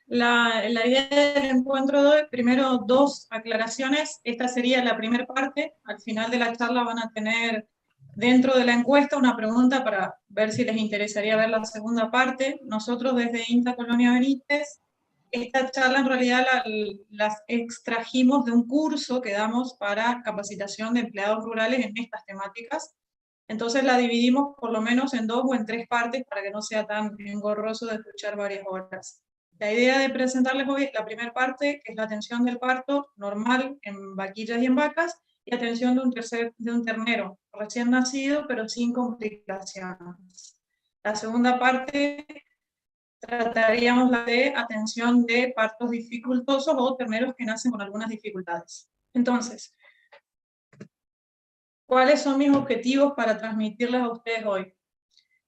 La idea del encuentro de hoy, primero dos aclaraciones. Esta sería la primera parte. Al final de la charla van a tener dentro de la encuesta una pregunta para ver si les interesaría ver la segunda parte. Nosotros desde INTA Colonia Benítez, esta charla en realidad las extrajimos de un curso que damos para capacitación de empleados rurales en estas temáticas. Entonces la dividimos por lo menos en dos o en tres partes para que no sea tan engorroso de escuchar varias horas. La idea de presentarles hoy es la primera parte, que es la atención del parto normal en vaquillas y en vacas, y atención de un ternero recién nacido, pero sin complicaciones. La segunda parte trataríamos la de atención de partos dificultosos o terneros que nacen con algunas dificultades. Entonces, ¿cuáles son mis objetivos para transmitirles a ustedes hoy?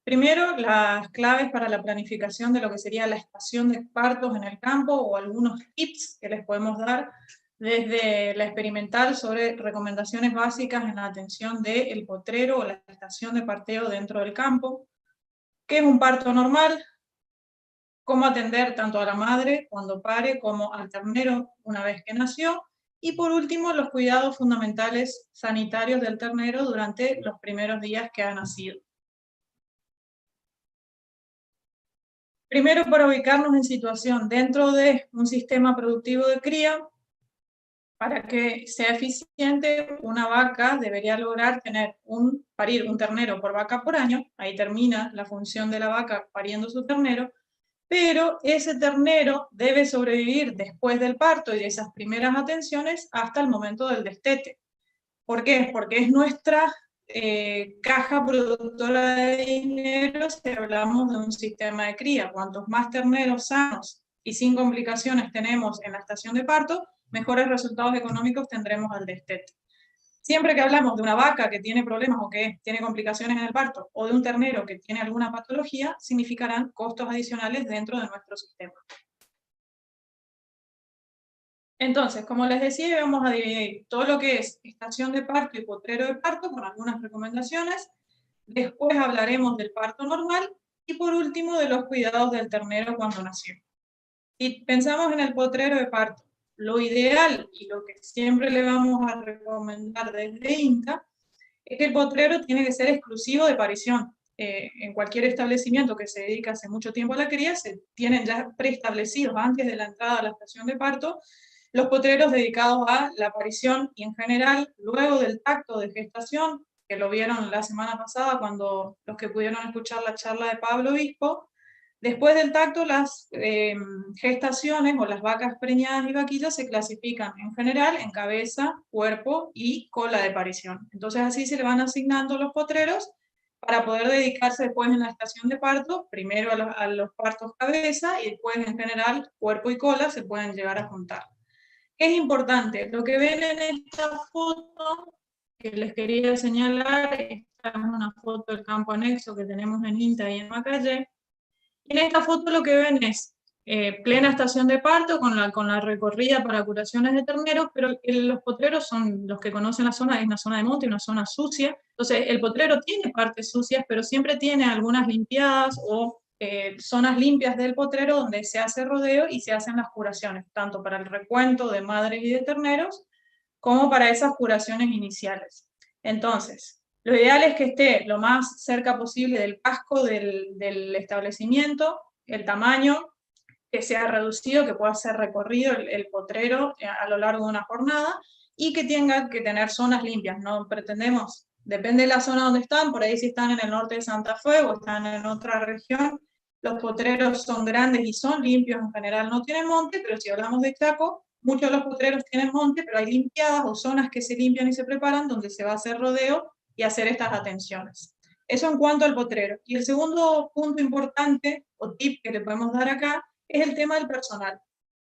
Primero, las claves para la planificación de lo que sería la estación de partos en el campo o algunos tips que les podemos dar desde la experimental sobre recomendaciones básicas en la atención del potrero o la estación de parteo dentro del campo. ¿Qué es un parto normal? Cómo atender tanto a la madre cuando pare como al ternero una vez que nació. Y por último, los cuidados fundamentales sanitarios del ternero durante los primeros días que ha nacido. Primero, para ubicarnos en situación dentro de un sistema productivo de cría, para que sea eficiente, una vaca debería lograr parir un ternero por vaca por año. Ahí termina la función de la vaca pariendo su ternero, pero ese ternero debe sobrevivir después del parto y de esas primeras atenciones hasta el momento del destete. ¿Por qué? Porque es nuestra caja productora de dinero si hablamos de un sistema de cría. Cuantos más terneros sanos y sin complicaciones tenemos en la estación de parto, mejores resultados económicos tendremos al destete. Siempre que hablamos de una vaca que tiene problemas o que tiene complicaciones en el parto, o de un ternero que tiene alguna patología, significarán costos adicionales dentro de nuestro sistema. Entonces, como les decía, vamos a dividir todo lo que es estación de parto y potrero de parto con algunas recomendaciones. Después hablaremos del parto normal y por último de los cuidados del ternero cuando nació. Si pensamos en el potrero de parto, lo ideal y lo que siempre le vamos a recomendar desde INTA es que el potrero tiene que ser exclusivo de parición. En cualquier establecimiento que se dedica hace mucho tiempo a la cría, se tienen ya preestablecidos antes de la entrada a la estación de parto los potreros dedicados a la aparición y en general, luego del tacto de gestación, que lo vieron la semana pasada cuando los que pudieron escuchar la charla de Pablo Obispo, después del tacto las gestaciones o las vacas preñadas y vaquillas se clasifican en general en cabeza, cuerpo y cola de parición. Entonces así se le van asignando los potreros para poder dedicarse después en la estación de parto, primero a los partos cabeza y después en general cuerpo y cola se pueden llegar a juntar. Es importante, lo que ven en esta foto que les quería señalar, esta es una foto del campo anexo que tenemos en INTA y en Macayé. En esta foto lo que ven es plena estación de parto con la recorrida para curaciones de terneros, pero los potreros son los que conocen la zona, es una zona de monte, una zona sucia. Entonces el potrero tiene partes sucias, pero siempre tiene algunas limpiadas o zonas limpias del potrero donde se hace rodeo y se hacen las curaciones, tanto para el recuento de madres y de terneros, como para esas curaciones iniciales. Entonces, lo ideal es que esté lo más cerca posible del casco del establecimiento, el tamaño, que sea reducido, que pueda ser recorrido el potrero a lo largo de una jornada y que tenga que tener zonas limpias. No pretendemos, depende de la zona donde están, por ahí si están en el norte de Santa Fe o están en otra región, los potreros son grandes y son limpios, en general no tienen monte, pero si hablamos de Chaco, muchos de los potreros tienen monte, pero hay limpiadas o zonas que se limpian y se preparan donde se va a hacer rodeo y hacer estas atenciones. Eso en cuanto al potrero. Y el segundo punto importante o tip que le podemos dar acá es el tema del personal.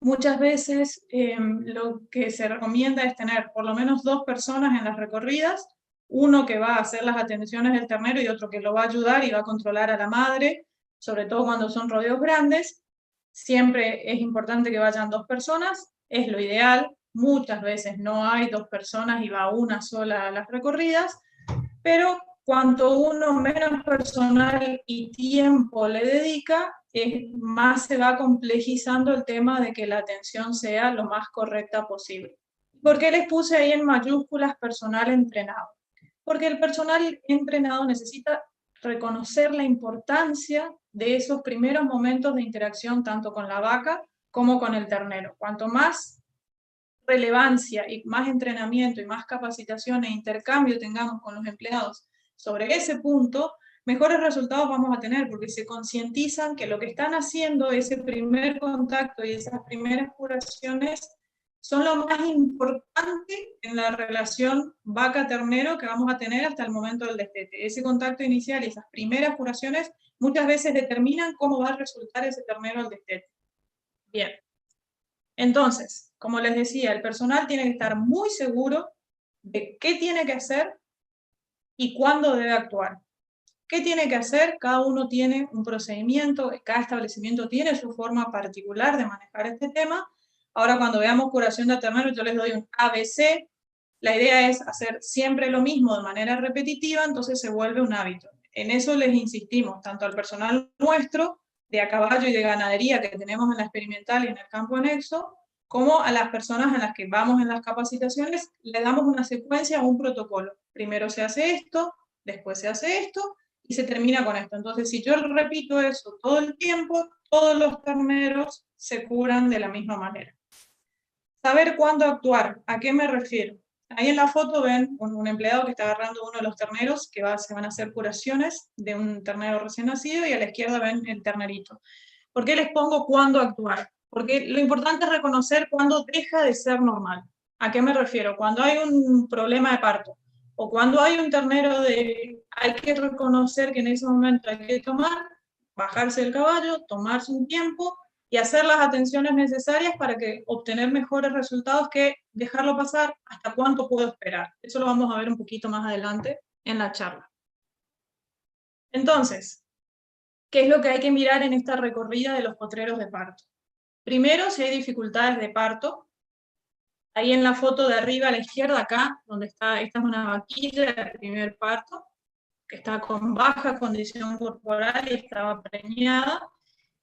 Muchas veces lo que se recomienda es tener por lo menos 2 personas en las recorridas, uno que va a hacer las atenciones del ternero y otro que lo va a ayudar y va a controlar a la madre, sobre todo cuando son rodeos grandes. Siempre es importante que vayan 2 personas, es lo ideal. Muchas veces no hay 2 personas y va una sola a las recorridas, pero cuanto uno menos personal y tiempo le dedica, más se va complejizando el tema de que la atención sea lo más correcta posible. ¿Por qué les puse ahí en mayúsculas personal entrenado? Porque el personal entrenado necesita reconocer la importancia de esos primeros momentos de interacción tanto con la vaca como con el ternero. Cuanto más relevancia y más entrenamiento y más capacitación e intercambio tengamos con los empleados sobre ese punto, mejores resultados vamos a tener, porque se concientizan que lo que están haciendo, ese primer contacto y esas primeras curaciones, son lo más importante en la relación vaca-ternero que vamos a tener hasta el momento del destete. Ese contacto inicial y esas primeras curaciones muchas veces determinan cómo va a resultar ese ternero al destete. Bien. Entonces, como les decía, el personal tiene que estar muy seguro de qué tiene que hacer y cuándo debe actuar. ¿Qué tiene que hacer? Cada uno tiene un procedimiento, cada establecimiento tiene su forma particular de manejar este tema. Ahora, cuando veamos curación de ternero, yo les doy un ABC. La idea es hacer siempre lo mismo de manera repetitiva, entonces se vuelve un hábito. En eso les insistimos, tanto al personal nuestro, de a caballo y de ganadería que tenemos en la experimental y en el campo anexo, como a las personas en las que vamos en las capacitaciones, le damos una secuencia o un protocolo. Primero se hace esto, después se hace esto, y se termina con esto. Entonces, si yo repito eso todo el tiempo, todos los terneros se curan de la misma manera. Saber cuándo actuar. ¿A qué me refiero? Ahí en la foto ven un empleado que está agarrando uno de los terneros, que se van a hacer curaciones de un ternero recién nacido, y a la izquierda ven el ternerito. ¿Por qué les pongo cuándo actuar? Porque lo importante es reconocer cuándo deja de ser normal. ¿A qué me refiero? Cuando hay un problema de parto, o cuando hay un ternero hay que reconocer que en ese momento hay que bajarse del caballo, tomarse un tiempo, y hacer las atenciones necesarias para obtener mejores resultados que dejarlo pasar hasta cuánto puedo esperar. Eso lo vamos a ver un poquito más adelante en la charla. Entonces, ¿qué es lo que hay que mirar en esta recorrida de los potreros de parto? Primero, si hay dificultades de parto. Ahí en la foto de arriba a la izquierda, acá, donde esta es una vaquilla de primer parto, que está con baja condición corporal y estaba preñada.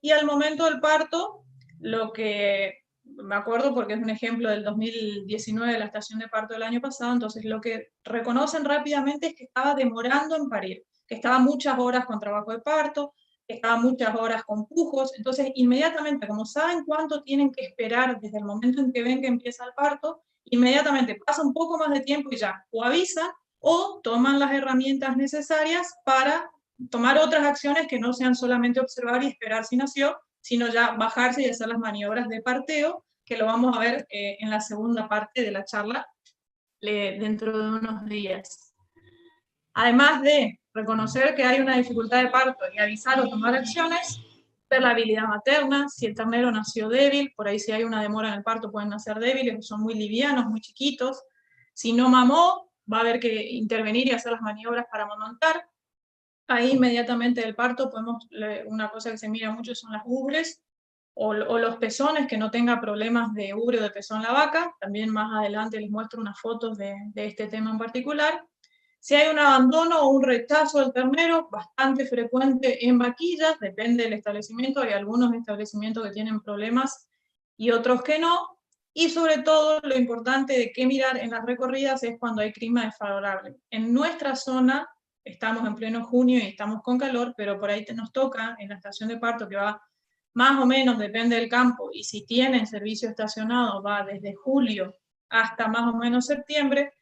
Y al momento del parto, lo que me acuerdo porque es un ejemplo del 2019 de la estación de parto del año pasado, entonces lo que reconocen rápidamente es que estaba demorando en parir, que estaba muchas horas con trabajo de parto, que estaba muchas horas con pujos, entonces inmediatamente, como saben cuánto tienen que esperar desde el momento en que ven que empieza el parto, inmediatamente pasa un poco más de tiempo y ya o avisan o toman las herramientas necesarias para tomar otras acciones que no sean solamente observar y esperar si nació, sino ya bajarse y hacer las maniobras de parteo, que lo vamos a ver en la segunda parte de la charla dentro de unos días. Además de reconocer que hay una dificultad de parto y avisar o tomar acciones, ver la habilidad materna, si el ternero nació débil, por ahí si hay una demora en el parto pueden nacer débiles, son muy livianos, muy chiquitos. Si no mamó, va a haber que intervenir y hacer las maniobras para amamantar. Ahí inmediatamente del parto una cosa que se mira mucho son las ubres o los pezones, que no tenga problemas de ubre o de pezón la vaca. También más adelante les muestro unas fotos de este tema en particular. Si hay un abandono o un rechazo del ternero, bastante frecuente en vaquillas, depende del establecimiento, hay algunos establecimientos que tienen problemas y otros que no. Y sobre todo, lo importante de qué mirar en las recorridas es cuando hay clima desfavorable. En nuestra zona, estamos en pleno junio y estamos con calor, pero por ahí nos toca en la estación de parto, que va más o menos, depende del campo, y si tienen servicio estacionado, va desde julio hasta más o menos septiembre.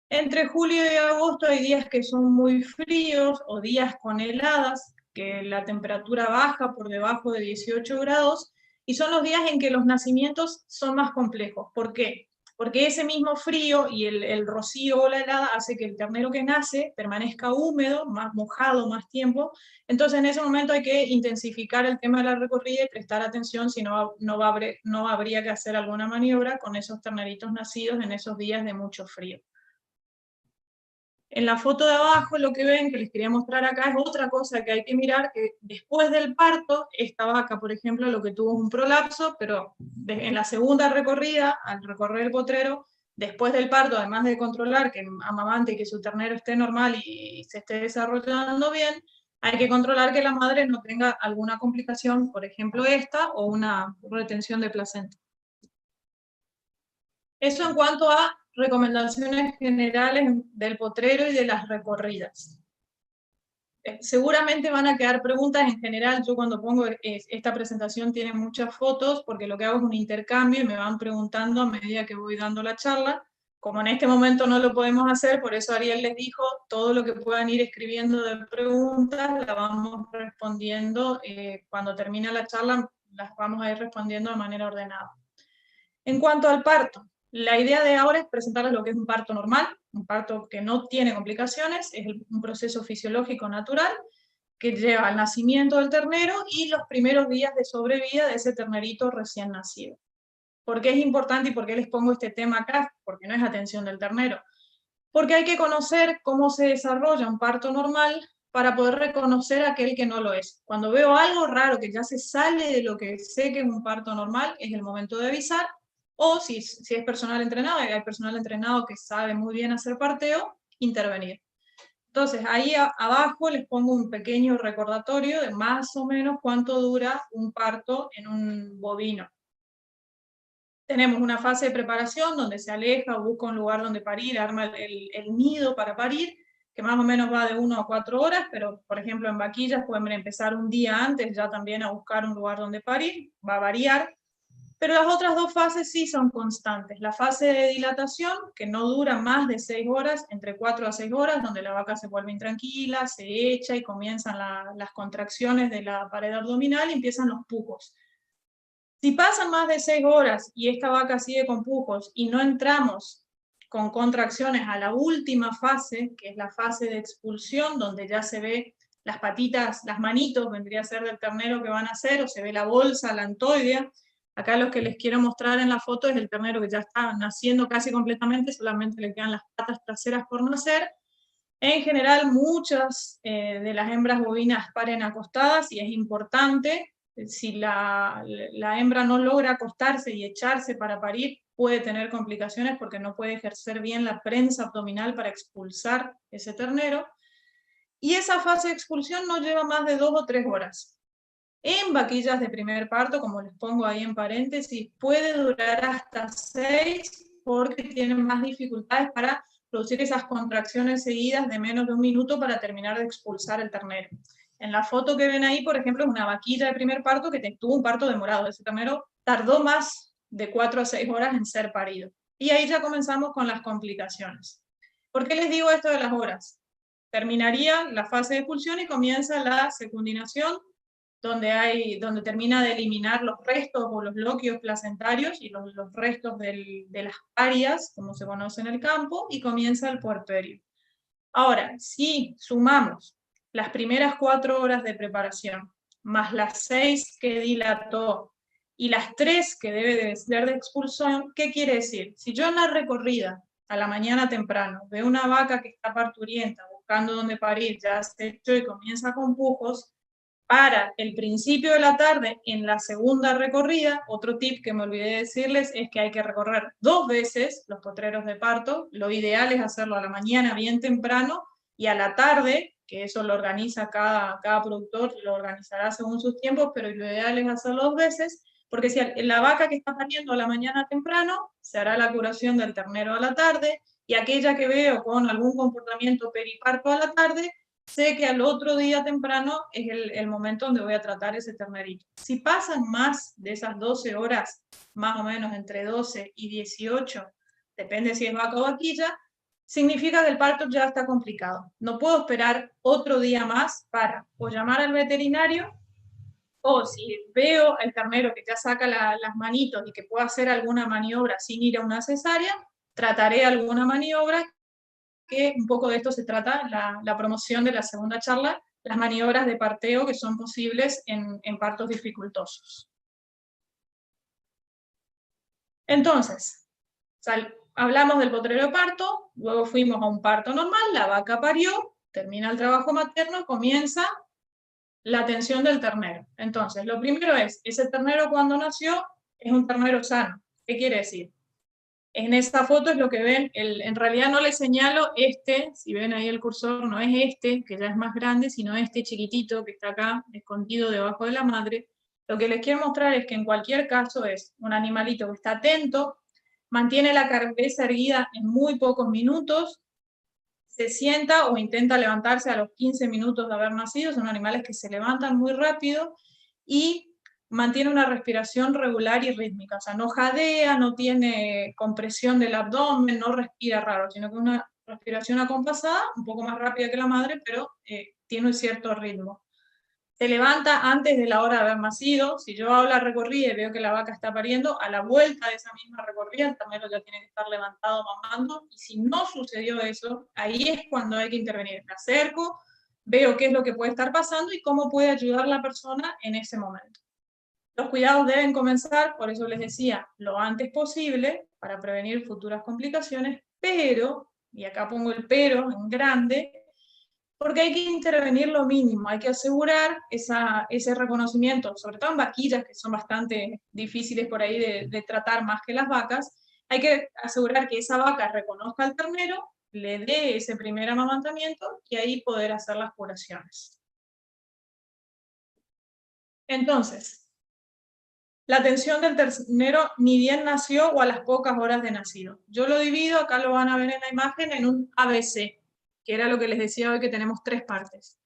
Entre julio y agosto hay días que son muy fríos o días con heladas, que la temperatura baja por debajo de 18 grados, y son los días en que los nacimientos son más complejos. ¿Por qué? Porque ese mismo frío y el rocío o la helada hace que el ternero que nace permanezca húmedo, más mojado más tiempo. Entonces en ese momento hay que intensificar el tema de la recorrida y prestar atención, si no habría que hacer alguna maniobra con esos terneritos nacidos en esos días de mucho frío. En la foto de abajo lo que ven, que les quería mostrar acá, es otra cosa que hay que mirar, que después del parto, esta vaca, por ejemplo, lo que tuvo es un prolapso, pero en la segunda recorrida, al recorrer el potrero, después del parto, además de controlar que amamante y que su ternero esté normal y se esté desarrollando bien, hay que controlar que la madre no tenga alguna complicación, por ejemplo esta, o una retención de placenta. Eso en cuanto a recomendaciones generales del potrero y de las recorridas. Seguramente van a quedar preguntas en general. Yo cuando pongo esta presentación tiene muchas fotos, porque lo que hago es un intercambio y me van preguntando a medida que voy dando la charla. Como en este momento no lo podemos hacer, por eso Ariel les dijo, todo lo que puedan ir escribiendo de preguntas, la vamos respondiendo, cuando termina la charla, las vamos a ir respondiendo de manera ordenada. En cuanto al parto, la idea de ahora es presentarles lo que es un parto normal, un parto que no tiene complicaciones, es un proceso fisiológico natural que lleva al nacimiento del ternero y los primeros días de sobrevida de ese ternerito recién nacido. ¿Por qué es importante y por qué les pongo este tema acá? Porque no es atención del ternero. Porque hay que conocer cómo se desarrolla un parto normal para poder reconocer a aquel que no lo es. Cuando veo algo raro que ya se sale de lo que sé que es un parto normal, es el momento de avisar. O si es personal entrenado, y hay personal entrenado que sabe muy bien hacer parteo, intervenir. Entonces, ahí abajo les pongo un pequeño recordatorio de más o menos cuánto dura un parto en un bovino. Tenemos una fase de preparación donde se aleja, busca un lugar donde parir, arma el nido para parir, que más o menos va de 1 a 4 horas, pero por ejemplo en vaquillas pueden empezar un día antes ya también a buscar un lugar donde parir, va a variar. Pero las otras dos fases sí son constantes. La fase de dilatación, que no dura más de 6 horas, entre 4 a 6 horas, donde la vaca se vuelve intranquila, se echa y comienzan las contracciones de la pared abdominal y empiezan los pujos. Si pasan más de 6 horas y esta vaca sigue con pujos y no entramos con contracciones a la última fase, que es la fase de expulsión, donde ya se ve las patitas, las manitos, vendría a ser del ternero que van a hacer, o se ve la bolsa, la antoidea. Acá lo que les quiero mostrar en la foto es el ternero que ya está naciendo casi completamente, solamente le quedan las patas traseras por nacer. En general, muchas de las hembras bovinas paren acostadas y es importante. Si la hembra no logra acostarse y echarse para parir, puede tener complicaciones porque no puede ejercer bien la prensa abdominal para expulsar ese ternero. Y esa fase de expulsión no lleva más de 2 o 3 horas. En vaquillas de primer parto, como les pongo ahí en paréntesis, puede durar hasta 6 porque tienen más dificultades para producir esas contracciones seguidas de menos de 1 minuto para terminar de expulsar el ternero. En la foto que ven ahí, por ejemplo, es una vaquilla de primer parto que tuvo un parto demorado. Ese ternero tardó más de 4 a 6 horas en ser parido. Y ahí ya comenzamos con las complicaciones. ¿Por qué les digo esto de las horas? Terminaría la fase de expulsión y comienza la secundinación, donde termina de eliminar los restos o los loquios placentarios y los restos de las parias, como se conoce en el campo, y comienza el puerperio. Ahora, si sumamos las primeras 4 horas de preparación, más las 6 que dilató, y las 3 que debe de ser de expulsión, ¿qué quiere decir? Si yo en la recorrida, a la mañana temprano, veo una vaca que está parturienta, buscando dónde parir, ya se echó y comienza con pujos, para el principio de la tarde, en la segunda recorrida, otro tip que me olvidé decirles es que hay que recorrer 2 veces los potreros de parto. Lo ideal es hacerlo a la mañana bien temprano y a la tarde, que eso lo organiza cada productor, lo organizará según sus tiempos, pero lo ideal es hacerlo 2 veces, porque si la vaca que está pariendo a la mañana temprano, se hará la curación del ternero a la tarde, y aquella que veo con algún comportamiento periparto a la tarde, sé que al otro día temprano es el momento donde voy a tratar ese ternerito. Si pasan más de esas 12 horas, más o menos entre 12 y 18, depende si es vaca o vaquilla, significa que el parto ya está complicado. No puedo esperar otro día más para o llamar al veterinario, o si veo al ternero que ya saca las manitos y que puede hacer alguna maniobra sin ir a una cesárea, trataré alguna maniobra, que un poco de esto se trata la promoción de la segunda charla, las maniobras de parteo que son posibles en partos dificultosos. Entonces, hablamos del potrero de parto, luego fuimos a un parto normal, la vaca parió, termina el trabajo materno, comienza la atención del ternero. Entonces, lo primero es, ese ternero cuando nació es un ternero sano. ¿Qué quiere decir? En esa foto es lo que ven, en realidad no les señalo este, si ven ahí el cursor, no es este, que ya es más grande, sino este chiquitito que está acá, escondido debajo de la madre. Lo que les quiero mostrar es que en cualquier caso es un animalito que está atento, mantiene la cabeza erguida en muy pocos minutos, se sienta o intenta levantarse a los 15 minutos de haber nacido, son animales que se levantan muy rápido y mantiene una respiración regular y rítmica, o sea, no jadea, no tiene compresión del abdomen, no respira raro, sino que una respiración acompasada, un poco más rápida que la madre, pero tiene un cierto ritmo. Se levanta antes de la hora de haber nacido. Si yo hago la recorrida y veo que la vaca está pariendo, a la vuelta de esa misma recorrida, el ternero ya tiene que estar levantado mamando. Y si no sucedió eso, ahí es cuando hay que intervenir. Me acerco, veo qué es lo que puede estar pasando y cómo puede ayudar la persona en ese momento. Los cuidados deben comenzar, por eso les decía, lo antes posible, para prevenir futuras complicaciones, pero, y acá pongo el pero en grande, porque hay que intervenir lo mínimo, hay que asegurar ese reconocimiento, sobre todo en vaquillas que son bastante difíciles por ahí de tratar más que las vacas, hay que asegurar que esa vaca reconozca al ternero, le dé ese primer amamantamiento y ahí poder hacer las curaciones. Entonces, la atención del ternero ni bien nació o a las pocas horas de nacido. Yo lo divido, acá lo van a ver en la imagen, en un ABC, que era lo que les decía hoy que tenemos 3 partes.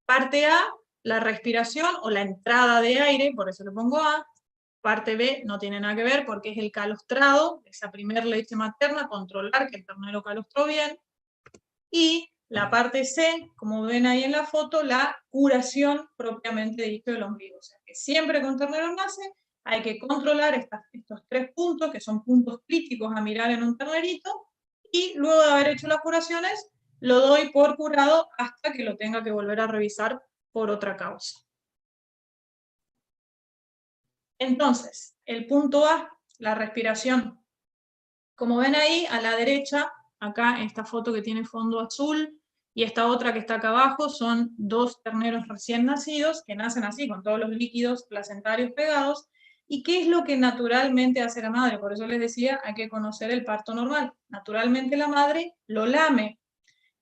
Parte A, la respiración o la entrada de aire, por eso le pongo A. Parte B no tiene nada que ver porque es el calostrado, esa primera leche materna, controlar que el ternero calostró bien. Y la parte C, como ven ahí en la foto, la curación propiamente dicho del ombligo. O sea, que siempre que un ternero nace hay que controlar estos 3 puntos, que son puntos críticos a mirar en un ternerito, y luego de haber hecho las curaciones, lo doy por curado hasta que lo tenga que volver a revisar por otra causa. Entonces, el punto A, la respiración. Como ven ahí, a la derecha, acá esta foto que tiene fondo azul, y esta otra que está acá abajo, son 2 terneros recién nacidos, que nacen así, con todos los líquidos placentarios pegados. ¿Y qué es lo que naturalmente hace la madre? Por eso les decía, hay que conocer el parto normal. Naturalmente la madre lo lame,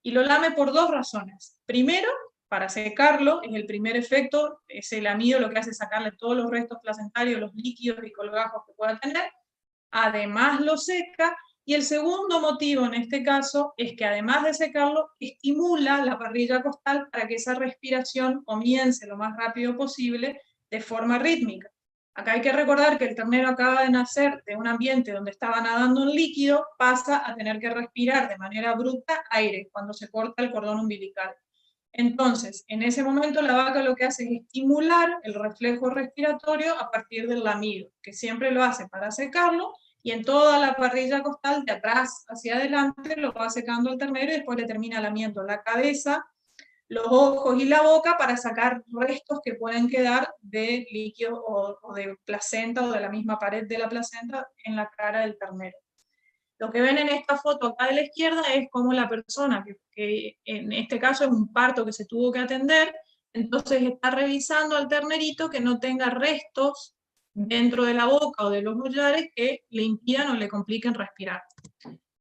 y lo lame por 2 razones. Primero, para secarlo, es el primer efecto, ese lamido lo que hace es sacarle todos los restos placentarios, los líquidos y colgajos que pueda tener, además lo seca, y el segundo motivo en este caso es que además de secarlo, estimula la parrilla costal para que esa respiración comience lo más rápido posible de forma rítmica. Acá hay que recordar que el ternero acaba de nacer de un ambiente donde estaba nadando en líquido, pasa a tener que respirar de manera abrupta aire cuando se corta el cordón umbilical. Entonces, en ese momento la vaca lo que hace es estimular el reflejo respiratorio a partir del lamido, que siempre lo hace para secarlo, y en toda la parrilla costal, de atrás hacia adelante, lo va secando el ternero y después le termina lamiendo la cabeza, los ojos y la boca para sacar restos que pueden quedar de líquido o de placenta o de la misma pared de la placenta en la cara del ternero. Lo que ven en esta foto acá de la izquierda es como la persona, que en este caso es un parto que se tuvo que atender, entonces está revisando al ternerito que no tenga restos dentro de la boca o de los mollares que le impidan o le compliquen respirar.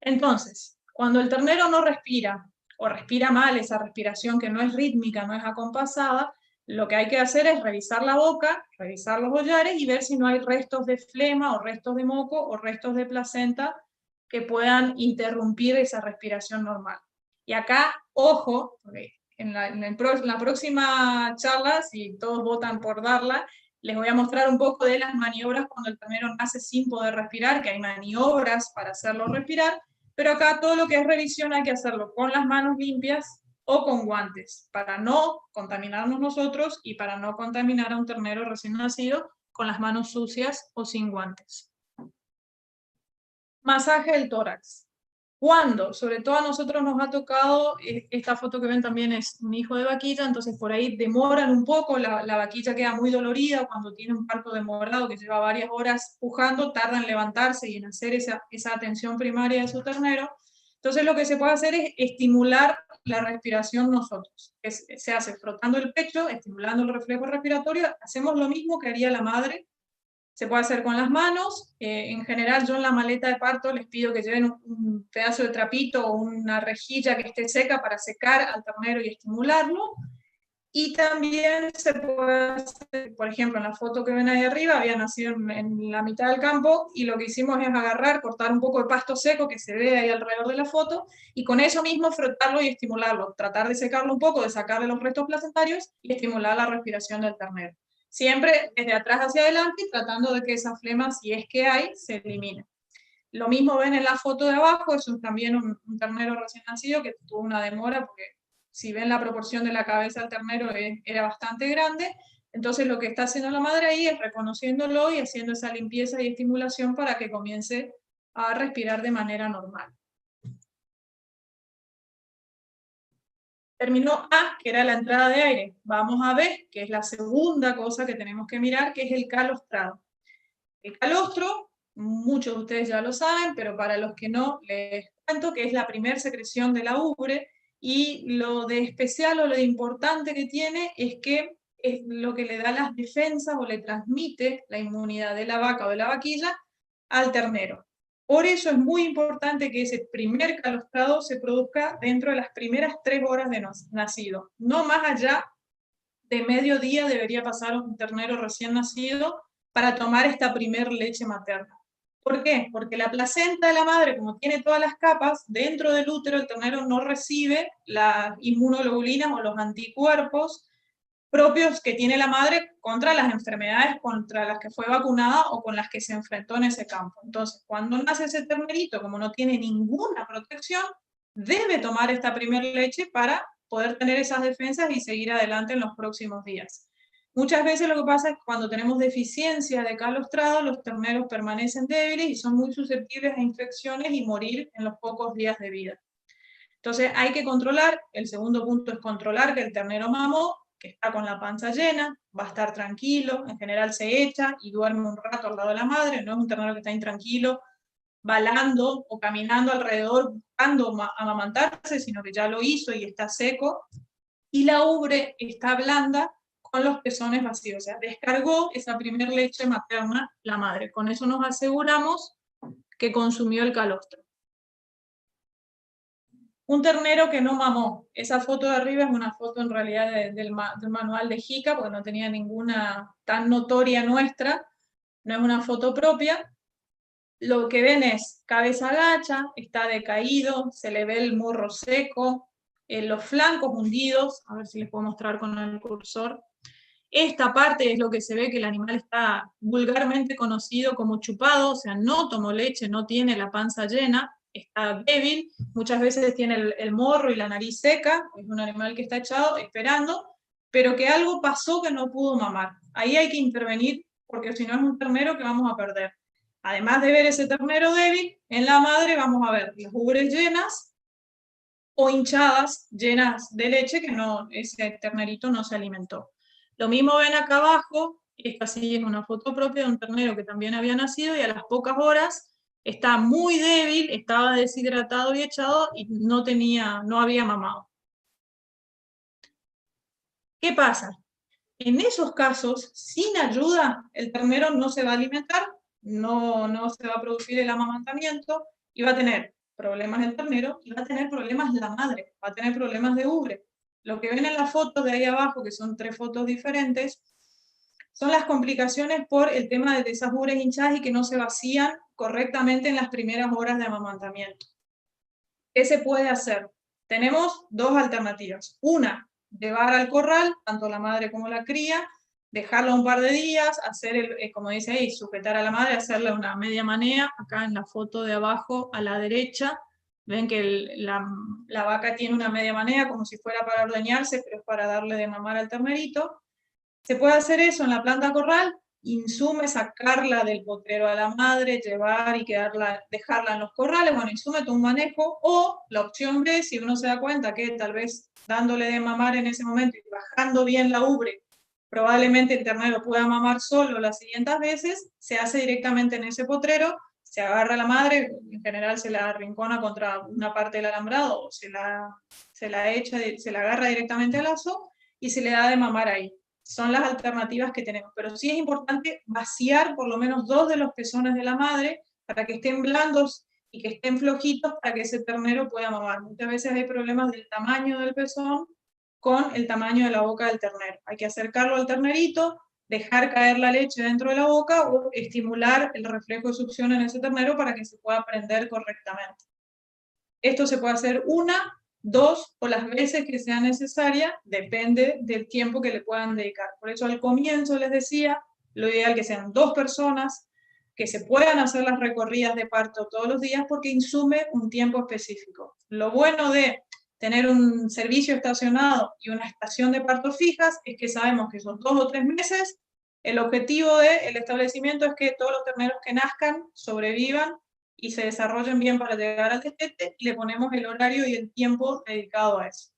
Entonces, cuando el ternero no respira, o respira mal, esa respiración que no es rítmica, no es acompasada, lo que hay que hacer es revisar la boca, revisar los mollares y ver si no hay restos de flema o restos de moco o restos de placenta que puedan interrumpir esa respiración normal. Y acá, ojo, porque en la próxima charla, si todos votan por darla, les voy a mostrar un poco de las maniobras cuando el ternero nace sin poder respirar, que hay maniobras para hacerlo respirar, pero acá todo lo que es revisión hay que hacerlo con las manos limpias o con guantes, para no contaminarnos nosotros y para no contaminar a un ternero recién nacido con las manos sucias o sin guantes. Masaje del tórax. ¿Cuándo? Sobre todo a nosotros nos ha tocado, esta foto que ven también es un hijo de vaquilla, entonces por ahí demoran un poco, la vaquilla queda muy dolorida cuando tiene un parto demorado que lleva varias horas pujando, tarda en levantarse y en hacer esa atención primaria de su ternero. Entonces lo que se puede hacer es estimular la respiración nosotros. Se hace frotando el pecho, estimulando el reflejo respiratorio, hacemos lo mismo que haría la madre, Se puede hacer con las manos. En general, yo en la maleta de parto les pido que lleven un pedazo de trapito o una rejilla que esté seca para secar al ternero y estimularlo. Y también se puede hacer, por ejemplo, en la foto que ven ahí arriba, había nacido en la mitad del campo, y lo que hicimos es agarrar, cortar un poco de pasto seco que se ve ahí alrededor de la foto, y con eso mismo frotarlo y estimularlo, tratar de secarlo un poco, de sacarle los restos placentarios y estimular la respiración del ternero. Siempre desde atrás hacia adelante, tratando de que esa flema, si es que hay, se elimine. Lo mismo ven en la foto de abajo, eso es también un ternero recién nacido que tuvo una demora, porque si ven la proporción de la cabeza del ternero era bastante grande. Entonces lo que está haciendo la madre ahí es reconociéndolo y haciendo esa limpieza y estimulación para que comience a respirar de manera normal. Terminó A, que era la entrada de aire. Vamos a B, que es la segunda cosa que tenemos que mirar, que es el calostrado. El calostro, muchos de ustedes ya lo saben, pero para los que no, les cuento que es la primera secreción de la ubre, y lo de especial o lo de importante que tiene es que es lo que le da las defensas o le transmite la inmunidad de la vaca o de la vaquilla al ternero. Por eso es muy importante que ese primer calostrado se produzca dentro de las primeras 3 horas de nacido. No más allá de mediodía debería pasar un ternero recién nacido para tomar esta primer leche materna. ¿Por qué? Porque la placenta de la madre, como tiene todas las capas, dentro del útero el ternero no recibe las inmunoglobulinas o los anticuerpos propios que tiene la madre contra las enfermedades contra las que fue vacunada o con las que se enfrentó en ese campo. Entonces, cuando nace ese ternerito, como no tiene ninguna protección, debe tomar esta primera leche para poder tener esas defensas y seguir adelante en los próximos días. Muchas veces lo que pasa es que cuando tenemos deficiencia de calostrado, los terneros permanecen débiles y son muy susceptibles a infecciones y morir en los pocos días de vida. Entonces hay que controlar, el segundo punto es controlar que el ternero mamó, que está con la panza llena, va a estar tranquilo, en general se echa y duerme un rato al lado de la madre, no es un ternero que está intranquilo, balando o caminando alrededor buscando amamantarse, sino que ya lo hizo y está seco, y la ubre está blanda con los pezones vacíos, o sea, descargó esa primera leche materna la madre. Con eso nos aseguramos que consumió el calostro. Un ternero que no mamó. Esa foto de arriba es una foto en realidad del manual de JICA, porque no tenía ninguna tan notoria nuestra, no es una foto propia. Lo que ven es cabeza gacha, está decaído, se le ve el morro seco, los flancos hundidos, a ver si les puedo mostrar con el cursor. Esta parte es lo que se ve que el animal está vulgarmente conocido como chupado, o sea, no tomó leche, no tiene la panza llena, está débil, muchas veces tiene el morro y la nariz seca, es un animal que está echado esperando, pero que algo pasó que no pudo mamar. Ahí hay que intervenir, porque si no es un ternero que vamos a perder. Además de ver ese ternero débil, en la madre vamos a ver las ubres llenas o hinchadas, llenas de leche, que no, ese ternerito no se alimentó. Lo mismo ven acá abajo, esta sí es una foto propia de un ternero que también había nacido y a las pocas horas está muy débil, estaba deshidratado y echado y no había mamado. ¿Qué pasa? En esos casos, sin ayuda, el ternero no se va a alimentar, no se va a producir el amamantamiento y va a tener problemas el ternero y va a tener problemas la madre, va a tener problemas de ubre. Lo que ven en las fotos de ahí abajo, que son 3 fotos diferentes, son las complicaciones por el tema de esas ubres hinchadas y que no se vacían correctamente en las primeras horas de amamantamiento. ¿Qué se puede hacer? Tenemos 2 alternativas. Una, llevar al corral, tanto la madre como la cría, dejarla un par de días, hacer, como dice ahí, sujetar a la madre, hacerle una media manea. Acá en la foto de abajo a la derecha, ven que la vaca tiene una media manea como si fuera para ordeñarse, pero es para darle de mamar al ternerito. Se puede hacer eso en la planta corral, insume sacarla del potrero a la madre, llevar y dejarla en los corrales, bueno, insume todo un manejo, o la opción B, si uno se da cuenta que tal vez dándole de mamar en ese momento y bajando bien la ubre, probablemente el ternero pueda mamar solo las siguientes veces, se hace directamente en ese potrero, se agarra a la madre, en general se la arrincona contra una parte del alambrado, o se la agarra directamente al lazo, y se le da de mamar ahí. son las alternativas que tenemos. Pero sí es importante vaciar por lo menos 2 de los pezones de la madre para que estén blandos y que estén flojitos para que ese ternero pueda mamar. Muchas veces hay problemas del tamaño del pezón con el tamaño de la boca del ternero. Hay que acercarlo al ternerito, dejar caer la leche dentro de la boca o estimular el reflejo de succión en ese ternero para que se pueda prender correctamente. Esto se puede hacer 1, 2 o las veces que sea necesaria, depende del tiempo que le puedan dedicar. Por eso al comienzo les decía, lo ideal que sean 2 personas, que se puedan hacer las recorridas de parto todos los días porque insume un tiempo específico. Lo bueno de tener un servicio estacionado y una estación de parto fijas es que sabemos que son 2 o 3 meses. El objetivo del establecimiento es que todos los terneros que nazcan sobrevivan y se desarrollen bien para llegar al destete, y le ponemos el horario y el tiempo dedicado a eso.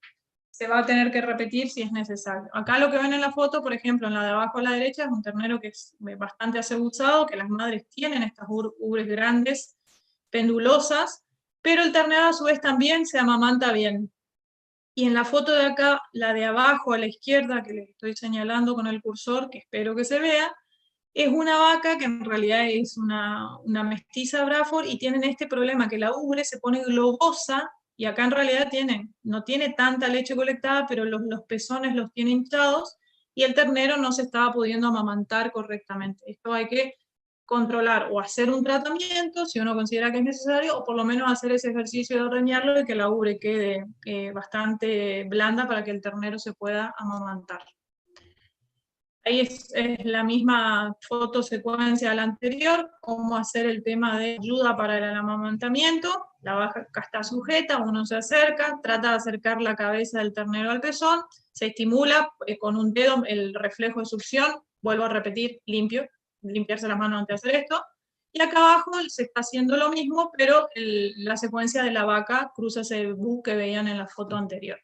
Se va a tener que repetir si es necesario. Acá lo que ven en la foto, por ejemplo, en la de abajo a la derecha, es un ternero que es bastante acebuzado, que las madres tienen estas ubres grandes, pendulosas, pero el ternero a su vez también se amamanta bien. Y en la foto de acá, la de abajo a la izquierda, que les estoy señalando con el cursor, que espero que se vea, es una vaca que en realidad es una mestiza Braford y tienen este problema que la ubre se pone globosa y acá en realidad no tiene tanta leche colectada, pero los pezones los tiene hinchados y el ternero no se estaba pudiendo amamantar correctamente. Esto hay que controlar o hacer un tratamiento si uno considera que es necesario, o por lo menos hacer ese ejercicio de ordeñarlo y que la ubre quede bastante blanda para que el ternero se pueda amamantar. Ahí es la misma fotosecuencia a la anterior, cómo hacer el tema de ayuda para el amamantamiento. La vaca está sujeta, uno se acerca, trata de acercar la cabeza del ternero al pezón, se estimula con un dedo el reflejo de succión, vuelvo a repetir, limpiarse las manos antes de hacer esto. Y acá abajo se está haciendo lo mismo, pero la secuencia de la vaca cruza ese bus que veían en la foto anterior.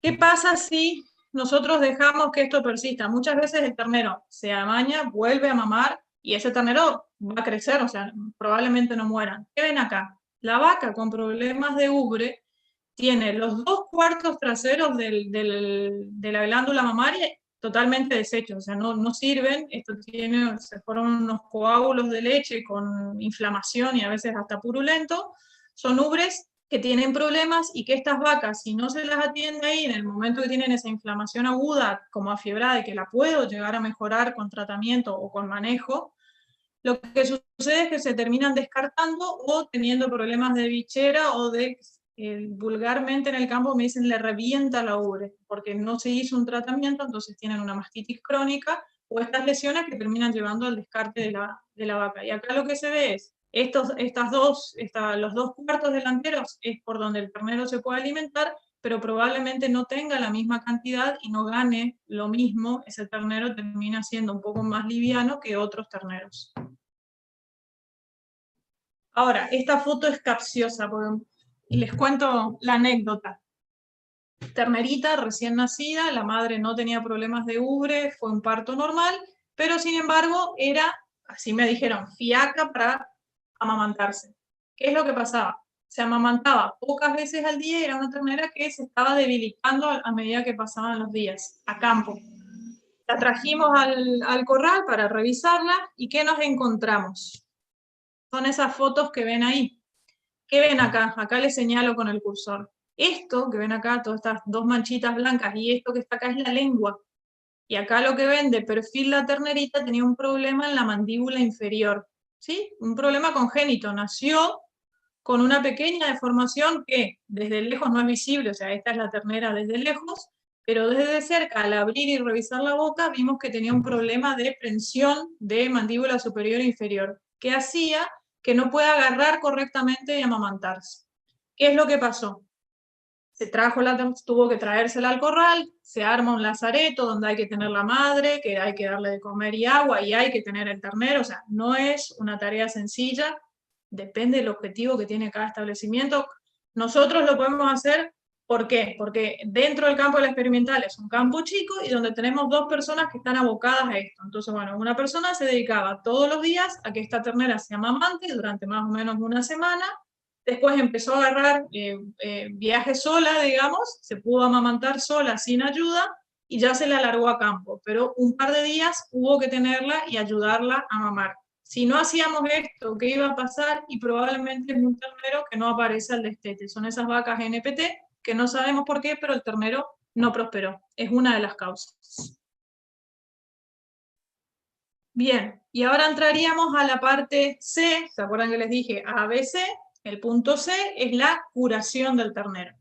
¿Qué pasa si nosotros dejamos que esto persista? Muchas veces el ternero se amaña, vuelve a mamar y ese ternero va a crecer, o sea, probablemente no mueran. ¿Qué ven acá? La vaca con problemas de ubre tiene los 2 cuartos traseros de la glándula mamaria totalmente deshechos, o sea, no sirven. Esto se forman unos coágulos de leche con inflamación y a veces hasta purulento. Son ubres que tienen problemas y que estas vacas, si no se las atiende ahí en el momento que tienen esa inflamación aguda como afiebrada y que la puedo llegar a mejorar con tratamiento o con manejo, lo que sucede es que se terminan descartando o teniendo problemas de bichera o de, vulgarmente en el campo me dicen, le revienta la ubre, porque no se hizo un tratamiento, entonces tienen una mastitis crónica o estas lesiones que terminan llevando al descarte de la vaca. Y acá lo que se ve es, los 2 cuartos delanteros es por donde el ternero se puede alimentar, pero probablemente no tenga la misma cantidad y no gane lo mismo, ese ternero termina siendo un poco más liviano que otros terneros. Ahora, esta foto es capciosa, porque les cuento la anécdota. Ternerita recién nacida, la madre no tenía problemas de ubre, fue un parto normal, pero sin embargo era, así me dijeron, fiaca para amamantarse. ¿Qué es lo que pasaba? Se amamantaba pocas veces al día y era una ternera que se estaba debilitando a medida que pasaban los días, a campo. La trajimos al corral para revisarla y ¿qué nos encontramos? Son esas fotos que ven ahí. ¿Qué ven acá? Acá les señalo con el cursor. Esto que ven acá, todas estas 2 manchitas blancas, y esto que está acá es la lengua. Y acá lo que ven de perfil la ternerita tenía un problema en la mandíbula inferior. ¿Sí? Un problema congénito. Nació con una pequeña deformación que desde lejos no es visible, o sea, esta es la ternera desde lejos, pero desde cerca, al abrir y revisar la boca, vimos que tenía un problema de prensión de mandíbula superior e inferior, que hacía que no pueda agarrar correctamente y amamantarse. ¿Qué es lo que pasó? Tuvo que traérsela al corral, se arma un lazareto donde hay que tener la madre, que hay que darle de comer y agua, y hay que tener el ternero, o sea, no es una tarea sencilla, depende del objetivo que tiene cada establecimiento. Nosotros lo podemos hacer, ¿por qué? Porque dentro del campo del experimental es un campo chico y donde tenemos 2 personas que están abocadas a esto. Entonces, bueno, una persona se dedicaba todos los días a que esta ternera se amamante durante más o menos una semana. Después empezó a agarrar viajes sola, digamos, se pudo amamantar sola sin ayuda, y ya se la largó a campo, pero un par de días hubo que tenerla y ayudarla a mamar. Si no hacíamos esto, ¿qué iba a pasar? Y probablemente es un ternero que no aparece al destete. Son esas vacas NPT que no sabemos por qué, pero el ternero no prosperó. Es una de las causas. Bien, y ahora entraríamos a la parte C. ¿Se acuerdan que les dije ABC? El punto C es la curación del ternero.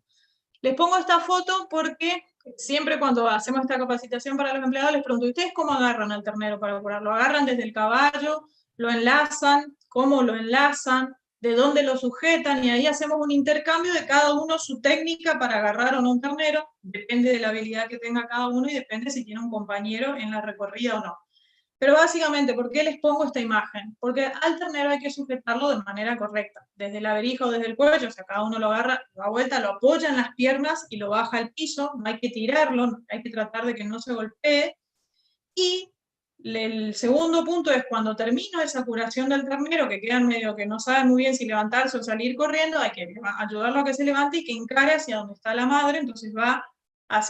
Les pongo esta foto porque siempre cuando hacemos esta capacitación para los empleados les pregunto, ¿ustedes cómo agarran al ternero para curarlo? ¿Agarran desde el caballo? ¿Lo enlazan? ¿Cómo lo enlazan? ¿De dónde lo sujetan? Y ahí hacemos un intercambio de cada uno su técnica para agarrar o no un ternero. Depende de la habilidad que tenga cada uno y depende si tiene un compañero en la recorrida o no. Pero básicamente, ¿por qué les pongo esta imagen? Porque al ternero hay que sujetarlo de manera correcta, desde la verija o desde el cuello, o sea, cada uno lo agarra, lo da vuelta, lo apoya en las piernas y lo baja al piso, no hay que tirarlo, hay que tratar de que no se golpee. Y el segundo punto es cuando termino esa curación del ternero, que quedan medio que no saben muy bien si levantarse o salir corriendo, hay que ayudarlo a que se levante y que encare hacia donde está la madre, entonces va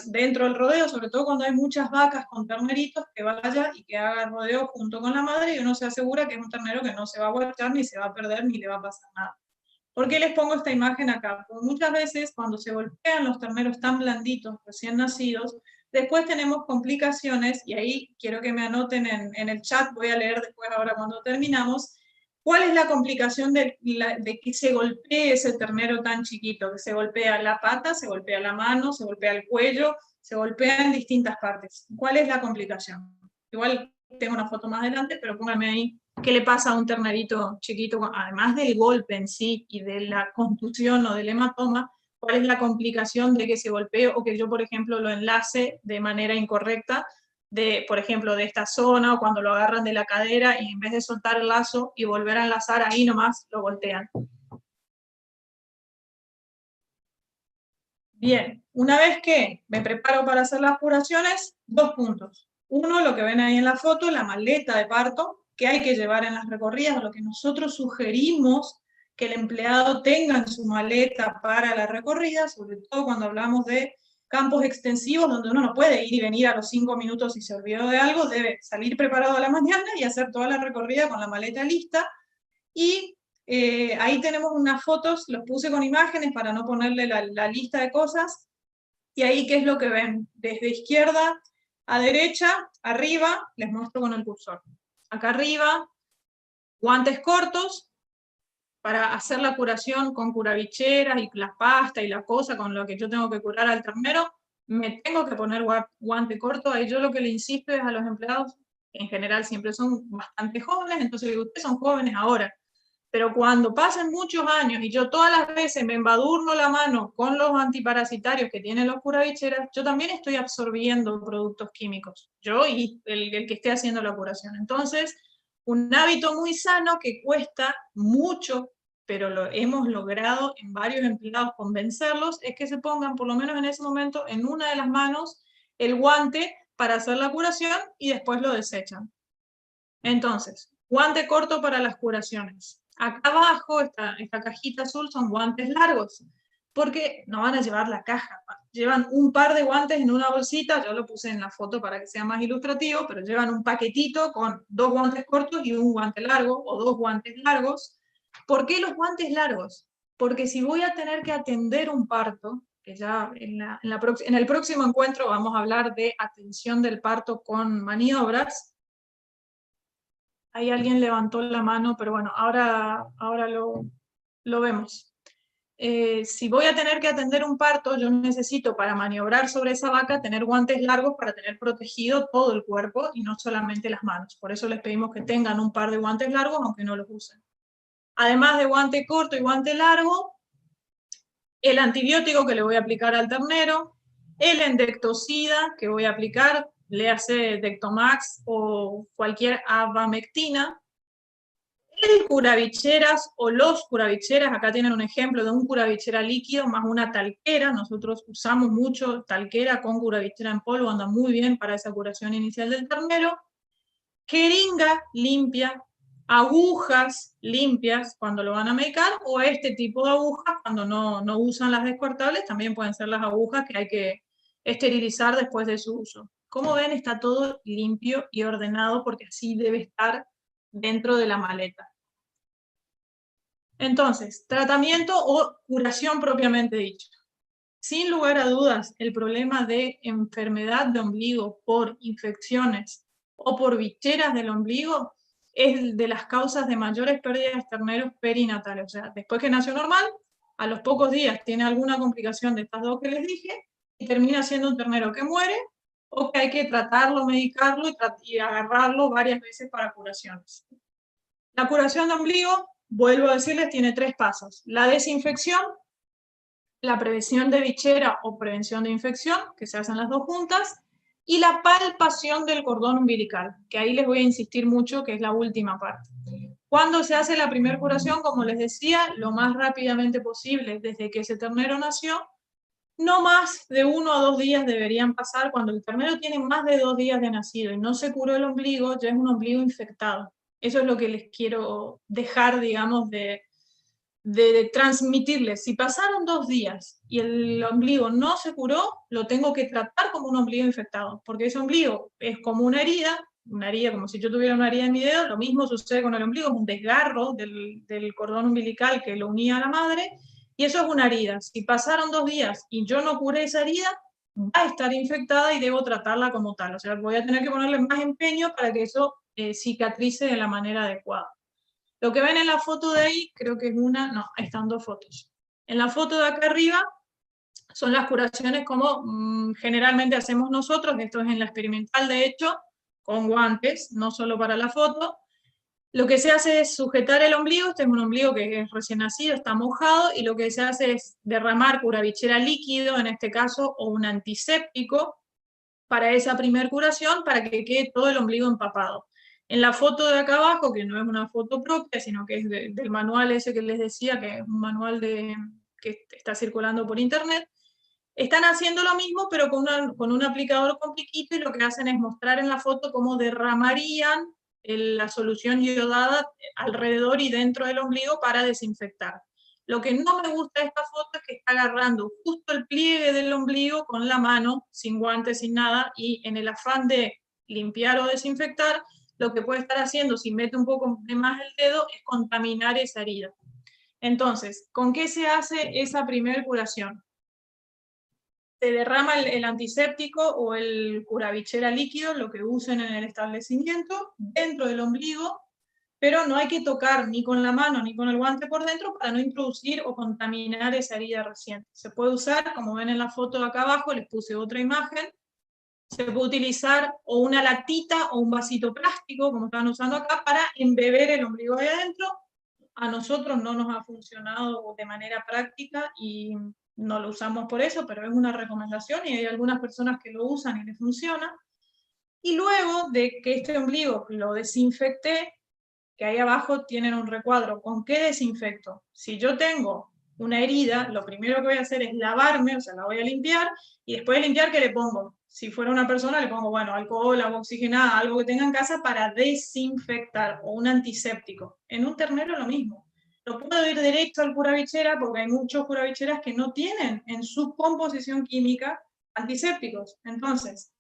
dentro del rodeo, sobre todo cuando hay muchas vacas con terneritos, que vaya y que haga el rodeo junto con la madre y uno se asegura que es un ternero que no se va a voltear, ni se va a perder, ni le va a pasar nada. ¿Por qué les pongo esta imagen acá? Porque muchas veces cuando se golpean los terneros tan blanditos, recién nacidos, después tenemos complicaciones, y ahí quiero que me anoten en el chat, voy a leer después ahora cuando terminamos, ¿cuál es la complicación de que se golpee ese ternero tan chiquito? Que se golpea la pata, se golpea la mano, se golpea el cuello, se golpea en distintas partes. ¿Cuál es la complicación? Igual tengo una foto más adelante, pero pónganme ahí qué le pasa a un ternerito chiquito, además del golpe en sí y de la contusión o del hematoma, cuál es la complicación de que se golpee o que yo, por ejemplo, lo enlace de manera incorrecta, por ejemplo, de esta zona o cuando lo agarran de la cadera y en vez de soltar el lazo y volver a enlazar ahí nomás, lo voltean. Bien, una vez que me preparo para hacer las curaciones, 2 puntos. Uno, lo que ven ahí en la foto, la maleta de parto, que hay que llevar en las recorridas, lo que nosotros sugerimos que el empleado tenga en su maleta para la recorrida, sobre todo cuando hablamos de campos extensivos donde uno no puede ir y venir a los 5 minutos si se olvidó de algo, debe salir preparado a la mañana y hacer toda la recorrida con la maleta lista. Y ahí tenemos unas fotos, los puse con imágenes para no ponerle la lista de cosas, y ahí qué es lo que ven, desde izquierda a derecha, arriba, les muestro con el cursor. Acá arriba, guantes cortos, para hacer la curación con curavicheras y la pasta y la cosa con lo que yo tengo que curar al ternero, me tengo que poner guante corto. Ahí yo lo que le insisto es a los empleados, en general siempre son bastante jóvenes, entonces digo, ustedes son jóvenes ahora, pero cuando pasen muchos años y yo todas las veces me embadurno la mano con los antiparasitarios que tienen los curavicheras, yo también estoy absorbiendo productos químicos, yo y el que esté haciendo la curación. Entonces, un hábito muy sano que cuesta mucho, pero lo hemos logrado en varios empleados convencerlos, es que se pongan, por lo menos en ese momento, en una de las manos el guante para hacer la curación y después lo desechan. Entonces, guante corto para las curaciones. Acá abajo, esta cajita azul, son guantes largos, porque no van a llevar la caja. Llevan un par de guantes en una bolsita, yo lo puse en la foto para que sea más ilustrativo, pero llevan un paquetito con 2 guantes cortos y un guante largo, o 2 guantes largos. ¿Por qué los guantes largos? Porque si voy a tener que atender un parto, que ya en el próximo encuentro vamos a hablar de atención del parto con maniobras. Ahí alguien levantó la mano, pero bueno, ahora lo vemos. Si voy a tener que atender un parto, yo necesito para maniobrar sobre esa vaca tener guantes largos para tener protegido todo el cuerpo y no solamente las manos. Por eso les pedimos que tengan un par de guantes largos, aunque no los usen. Además de guante corto y guante largo, el antibiótico que le voy a aplicar al ternero, el endectocida que voy a aplicar, léase Dectomax o cualquier abamectina, el curavicheras o los curavicheras, acá tienen un ejemplo de un curavichera líquido más una talquera, nosotros usamos mucho talquera con curavichera en polvo, anda muy bien para esa curación inicial del ternero, jeringa limpia, agujas limpias cuando lo van a medicar, o este tipo de agujas cuando no usan las descartables, también pueden ser las agujas que hay esterilizar después de su uso. Como ven, está todo limpio y ordenado porque así debe estar dentro de la maleta. Entonces, tratamiento o curación propiamente dicho. Sin lugar a dudas, el problema de enfermedad de ombligo por infecciones o por bicheras del ombligo es de las causas de mayores pérdidas de terneros perinatales. O sea, después que nació normal, a los pocos días tiene alguna complicación de estas dos que les dije y termina siendo un ternero que muere o que hay que tratarlo, medicarlo y agarrarlo varias veces para curaciones. La curación de ombligo, vuelvo a decirles, tiene 3 pasos. La desinfección, la prevención de bichera o prevención de infección, que se hacen las dos juntas, y la palpación del cordón umbilical, que ahí les voy a insistir mucho, que es la última parte. Cuando se hace la primera curación, como les decía, lo más rápidamente posible, desde que ese ternero nació, no más de 1 a 2 días deberían pasar. Cuando el ternero tiene más de 2 días de nacido y no se curó el ombligo, ya es un ombligo infectado. Eso es lo que les quiero dejar, digamos, de transmitirles. Si pasaron 2 días y el ombligo no se curó, lo tengo que tratar como un ombligo infectado, porque ese ombligo es como una herida como si yo tuviera una herida en mi dedo. Lo mismo sucede con el ombligo, es un desgarro del cordón umbilical que lo unía a la madre, y eso es una herida. Si pasaron 2 días y yo no curé esa herida, va a estar infectada y debo tratarla como tal. O sea, voy a tener que ponerle más empeño para que eso cicatrice de la manera adecuada. Lo que ven en la foto de ahí, creo que es no, ahí están 2 fotos. En la foto de acá arriba son las curaciones como generalmente hacemos nosotros. Esto es en la experimental, de hecho, con guantes, no solo para la foto. Lo que se hace es sujetar el ombligo. Este es un ombligo que es recién nacido, está mojado, y lo que se hace es derramar curavichera líquido, en este caso, o un antiséptico, para esa primer curación, para que quede todo el ombligo empapado. En la foto de acá abajo, que no es una foto propia, sino que es del manual ese que les decía, que es un manual que está circulando por internet, están haciendo lo mismo, pero con un aplicador con piquito, y lo que hacen es mostrar en la foto cómo derramarían la solución iodada alrededor y dentro del ombligo para desinfectar. Lo que no me gusta de esta foto es que está agarrando justo el pliegue del ombligo con la mano, sin guantes, sin nada, y en el afán de limpiar o desinfectar, lo que puede estar haciendo, si mete un poco de más el dedo, es contaminar esa herida. Entonces, ¿con qué se hace esa primera curación? Se derrama el antiséptico o el curavichera líquido, lo que usen en el establecimiento, dentro del ombligo, pero no hay que tocar ni con la mano ni con el guante por dentro para no introducir o contaminar esa herida reciente. Se puede usar, como ven en la foto de acá abajo, les puse otra imagen, se puede utilizar o una latita o un vasito plástico, como estaban usando acá, para embeber el ombligo ahí adentro. A nosotros no nos ha funcionado de manera práctica y no lo usamos por eso, pero es una recomendación y hay algunas personas que lo usan y les funciona. Y luego de que este ombligo lo desinfecté, que ahí abajo tienen un recuadro, ¿con qué desinfecto? Si yo tengo una herida, lo primero que voy a hacer es lavarme, o sea, la voy a limpiar, y después de limpiar, ¿qué le pongo? Si fuera una persona, le pongo, bueno, alcohol, agua oxigenada, algo que tenga en casa para desinfectar, o un antiséptico. En un ternero lo mismo. No puedo ir directo al curavichera porque hay muchos curavicheras que no tienen en su composición química antisépticos. Entonces,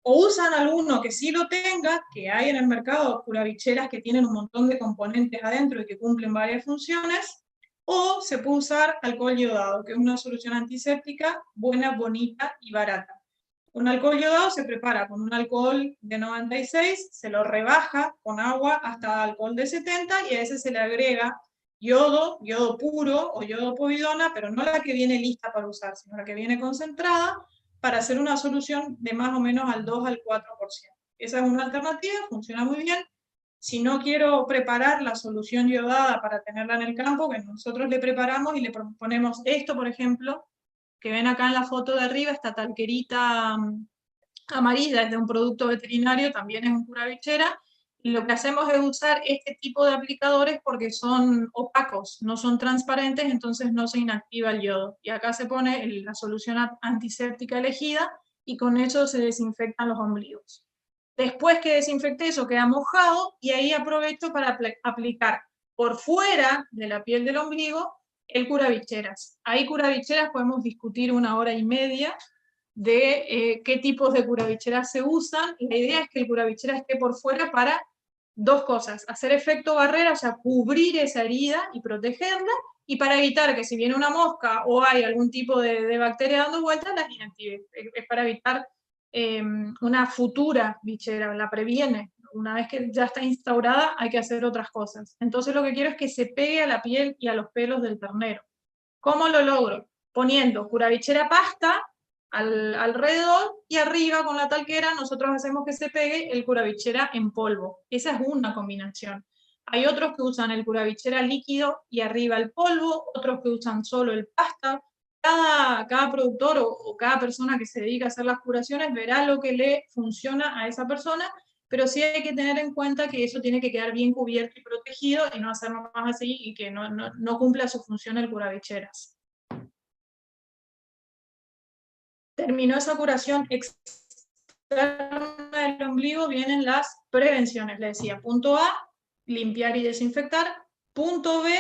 o usan alguno que sí lo tenga, que hay en el mercado curavicheras que tienen un montón de componentes adentro y que cumplen varias funciones, o se puede usar alcohol iodado, que es una solución antiséptica buena, bonita y barata. Un alcohol iodado se prepara con un alcohol de 96, se lo rebaja con agua hasta alcohol de 70, y a ese se le agrega yodo puro o yodo povidona, pero no la que viene lista para usar, sino la que viene concentrada, para hacer una solución de más o menos al 2 al 4%. Esa es una alternativa, funciona muy bien. Si no quiero preparar la solución iodada para tenerla en el campo, que nosotros le preparamos y le ponemos esto, por ejemplo, que ven acá en la foto de arriba, esta talquerita amarilla, es de un producto veterinario, también es un curavichera, y lo que hacemos es usar este tipo de aplicadores porque son opacos, no son transparentes, entonces no se inactiva el yodo. Y acá se pone la solución antiséptica elegida, y con eso se desinfectan los ombligos. Después que desinfecté, eso queda mojado, y ahí aprovecho para aplicar por fuera de la piel del ombligo el curavicheras. Ahí curavicheras podemos discutir 1 hora y media, de qué tipos de curabicheras se usan. La idea es que el curabichera esté por fuera para dos cosas: hacer efecto barrera, o sea, cubrir esa herida y protegerla, y para evitar que si viene una mosca o hay algún tipo de bacteria dando vueltas, las inactive. Es para evitar una futura bichera, la previene. Una vez que ya está instaurada, hay que hacer otras cosas. Entonces lo que quiero es que se pegue a la piel y a los pelos del ternero. ¿Cómo lo logro? Poniendo curabichera pasta alrededor, y arriba con la talquera nosotros hacemos que se pegue el curabichera en polvo. Esa es una combinación. Hay otros que usan el curabichera líquido y arriba el polvo, otros que usan solo el pasta. Cada productor o cada persona que se dedica a hacer las curaciones verá lo que le funciona a esa persona, pero sí hay que tener en cuenta que eso tiene que quedar bien cubierto y protegido y no hacerlo más así y que no cumpla su función el curabicheras. Terminó esa curación externa del ombligo, vienen las prevenciones. Le decía, punto A, limpiar y desinfectar. Punto B,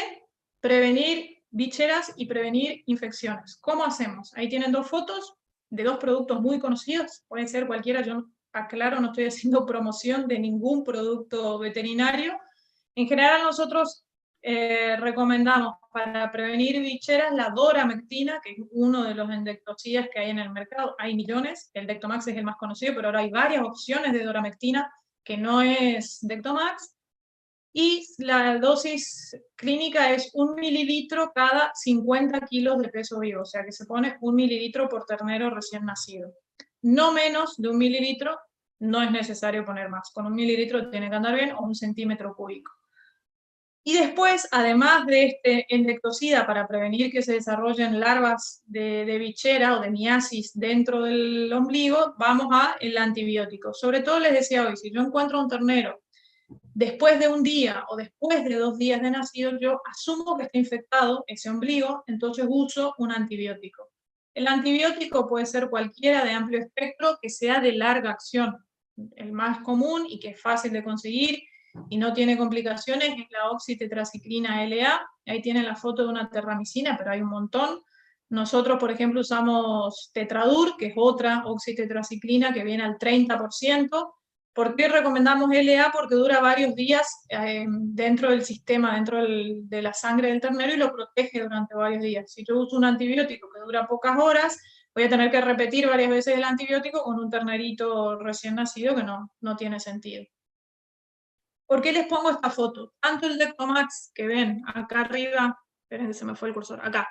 prevenir bicheras y prevenir infecciones. ¿Cómo hacemos? Ahí tienen dos fotos de dos productos muy conocidos, puede ser cualquiera, yo aclaro, no estoy haciendo promoción de ningún producto veterinario. En general nosotros recomendamos para prevenir bicheras la doramectina, que es uno de los endectocidas que hay en el mercado. Hay millones, el Dectomax es el más conocido, pero ahora hay varias opciones de doramectina que no es Dectomax. Y la dosis clínica es 1 mililitro cada 50 kilos de peso vivo, o sea que se pone 1 mililitro por ternero recién nacido. No menos de 1 mililitro, no es necesario poner más. Con 1 mililitro tiene que andar bien, o 1 centímetro cúbico. Y después, además de este endectocida para prevenir que se desarrollen larvas de bichera o de miasis dentro del ombligo, vamos al antibiótico. Sobre todo les decía hoy, si yo encuentro un ternero después de un día o después de 2 días de nacido, yo asumo que está infectado ese ombligo, entonces uso un antibiótico. El antibiótico puede ser cualquiera de amplio espectro que sea de larga acción. El más común y que es fácil de conseguir y no tiene complicaciones es la oxitetraciclina LA. Ahí tienen la foto de una terramicina, pero hay un montón. Nosotros, por ejemplo, usamos Tetradur, que es otra oxitetraciclina que viene al 30%. ¿Por qué recomendamos LA? Porque dura varios días dentro del sistema, dentro de la sangre del ternero, y lo protege durante varios días. Si yo uso un antibiótico que dura pocas horas, voy a tener que repetir varias veces el antibiótico con un ternerito recién nacido, que no tiene sentido. ¿Por qué les pongo esta foto? Tanto el Dectomax que ven acá arriba, esperen, se me fue el cursor, acá.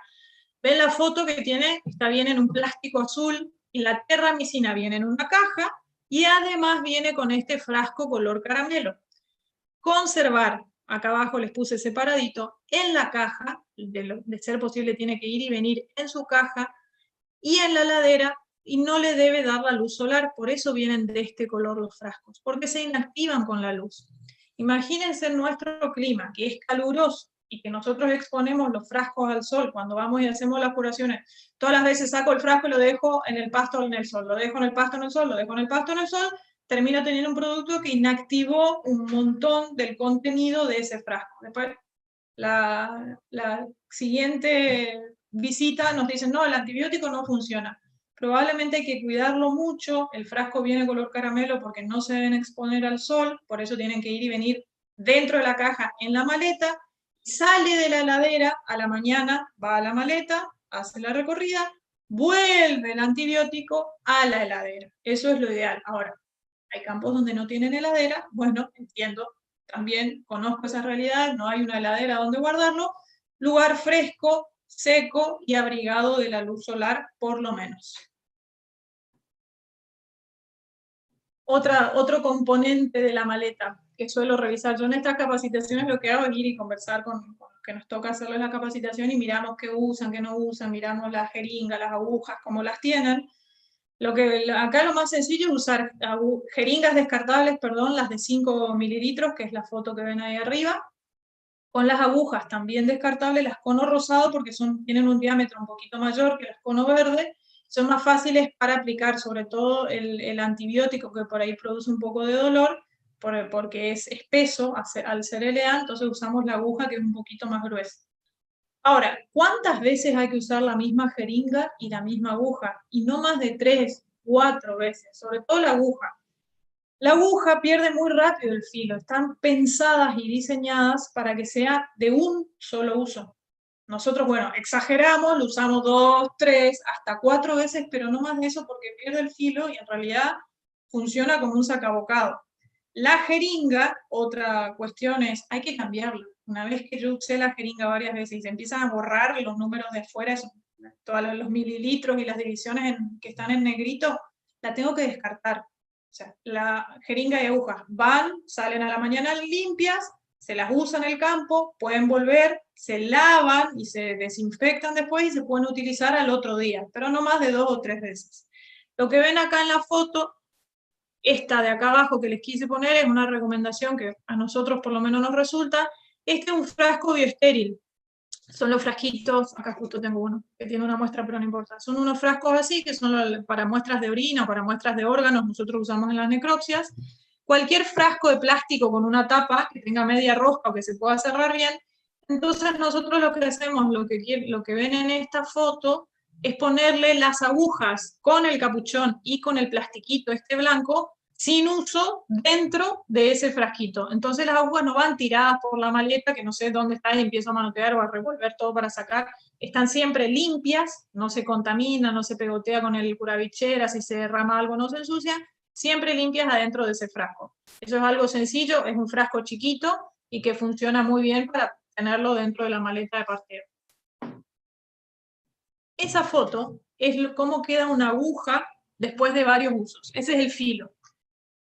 Ven la foto que tiene, está bien en un plástico azul, y la terramicina viene en una caja, y además viene con este frasco color caramelo. Conservar, acá abajo les puse separadito, en la caja, de ser posible tiene que ir y venir en su caja, y en la heladera, y no le debe dar la luz solar, por eso vienen de este color los frascos, porque se inactivan con la luz. Imagínense nuestro clima, que es caluroso, y que nosotros exponemos los frascos al sol cuando vamos y hacemos las curaciones. Todas las veces saco el frasco y lo dejo en el pasto o en el sol, lo dejo en el pasto en el sol, lo dejo en el pasto en el sol, termino teniendo un producto que inactivó un montón del contenido de ese frasco. Después, la siguiente visita nos dicen, no, el antibiótico no funciona. Probablemente hay que cuidarlo mucho, el frasco viene color caramelo porque no se deben exponer al sol, por eso tienen que ir y venir dentro de la caja en la maleta, sale de la heladera a la mañana, va a la maleta, hace la recorrida, vuelve el antibiótico a la heladera. Eso es lo ideal. Ahora, hay campos donde no tienen heladera, bueno, entiendo, también conozco esa realidad, no hay una heladera donde guardarlo, lugar fresco, seco y abrigado de la luz solar, por lo menos. Otro componente de la maleta que suelo revisar. Yo en estas capacitaciones lo que hago es ir y conversar con los que nos toca hacerles la capacitación y miramos qué usan, qué no usan, miramos las jeringas, las agujas, cómo las tienen. Acá lo más sencillo es usar jeringas descartables, perdón, las de 5 mililitros, que es la foto que ven ahí arriba, con las agujas también descartables, las cono rosado, porque tienen un diámetro un poquito mayor que las cono verde, son más fáciles para aplicar, sobre todo el antibiótico, que por ahí produce un poco de dolor, porque es espeso al ser LA, entonces usamos la aguja que es un poquito más gruesa. Ahora, ¿cuántas veces hay que usar la misma jeringa y la misma aguja? Y no más de 3, 4 veces, sobre todo la aguja. La aguja pierde muy rápido el filo, están pensadas y diseñadas para que sea de un solo uso. Nosotros, bueno, exageramos, lo usamos 2, 3, hasta 4 veces, pero no más de eso porque pierde el filo y en realidad funciona como un sacabocado. La jeringa, otra cuestión es, hay que cambiarla. Una vez que yo usé la jeringa varias veces y se empiezan a borrar los números de afuera, todos los mililitros y las divisiones que están en negrito, la tengo que descartar. O sea, la jeringa y agujas van, salen a la mañana limpias, se las usa en el campo, pueden volver, se lavan y se desinfectan después y se pueden utilizar al otro día, pero no más de 2 o 3 veces. Lo que ven acá en la foto, esta de acá abajo que les quise poner, es una recomendación que a nosotros por lo menos nos resulta. Este es un frasco bioestéril. Son los frasquitos, acá justo tengo uno que tiene una muestra, pero no importa. Son unos frascos así que son para muestras de orina o para muestras de órganos, nosotros usamos en las necropsias. Cualquier frasco de plástico con una tapa que tenga media rosca o que se pueda cerrar bien. Entonces nosotros lo que hacemos, lo que ven en esta foto, es ponerle las agujas con el capuchón y con el plastiquito este blanco sin uso dentro de ese frasquito. Entonces las agujas no van tiradas por la maleta, que no sé dónde está y empiezo a manotear o a revolver todo para sacar. Están siempre limpias, no se contamina, no se pegotea con el curabichera, si se derrama algo no se ensucia, siempre limpias adentro de ese frasco. Eso es algo sencillo, es un frasco chiquito y que funciona muy bien para tenerlo dentro de la maleta de parteo. Esa foto es cómo queda una aguja después de varios usos. Ese es el filo.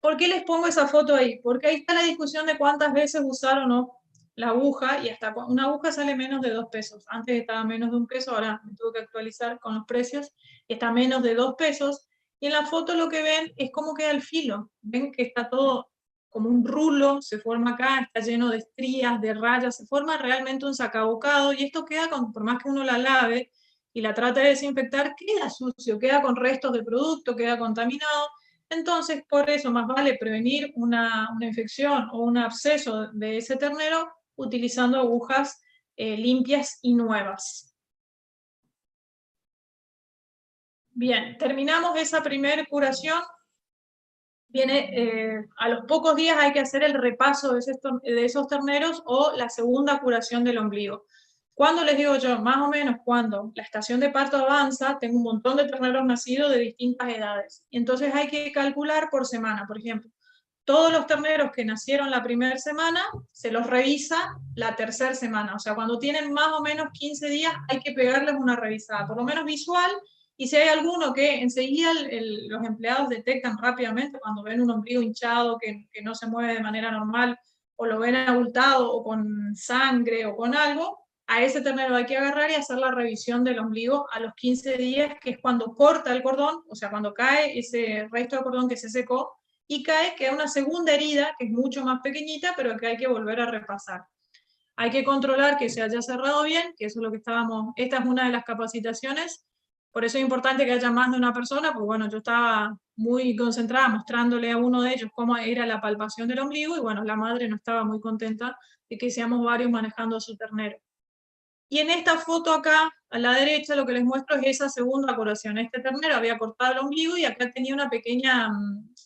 ¿Por qué les pongo esa foto ahí? Porque ahí está la discusión de cuántas veces usar o no la aguja, y hasta una aguja sale menos de 2 pesos. Antes estaba menos de 1 peso, ahora me tuve que actualizar con los precios, y está menos de 2 pesos. Y en la foto lo que ven es cómo queda el filo. Ven que está todo como un rulo, se forma acá, está lleno de estrías, de rayas, se forma realmente un sacabocado, y esto queda, por más que uno la lave y la trate de desinfectar, queda sucio, queda con restos de producto, queda contaminado. Entonces, por eso más vale prevenir una infección o un absceso de ese ternero utilizando agujas limpias y nuevas. Bien, terminamos esa primera curación. Viene, a los pocos días hay que hacer el repaso de esos terneros o la segunda curación del ombligo. ¿Cuándo les digo yo? Más o menos cuando la estación de parto avanza, tengo un montón de terneros nacidos de distintas edades. Entonces hay que calcular por semana, por ejemplo. Todos los terneros que nacieron la primera semana, se los revisa la tercera semana. O sea, cuando tienen más o menos 15 días, hay que pegarles una revisada, por lo menos visual, y si hay alguno que enseguida los empleados detectan rápidamente cuando ven un ombligo hinchado que no se mueve de manera normal, o lo ven abultado, o con sangre, o con algo, a ese ternero hay que agarrar y hacer la revisión del ombligo a los 15 días, que es cuando corta el cordón, o sea, cuando cae ese resto de cordón que se secó, y cae, queda una segunda herida, que es mucho más pequeñita, pero que hay que volver a repasar. Hay que controlar que se haya cerrado bien, que eso es lo que esta es una de las capacitaciones, por eso es importante que haya más de una persona, porque bueno, yo estaba muy concentrada mostrándole a uno de ellos cómo era la palpación del ombligo, y bueno, la madre no estaba muy contenta de que seamos varios manejando a su ternero. Y en esta foto acá, a la derecha, lo que les muestro es esa segunda curación. Este ternero había cortado el ombligo y acá tenía una pequeña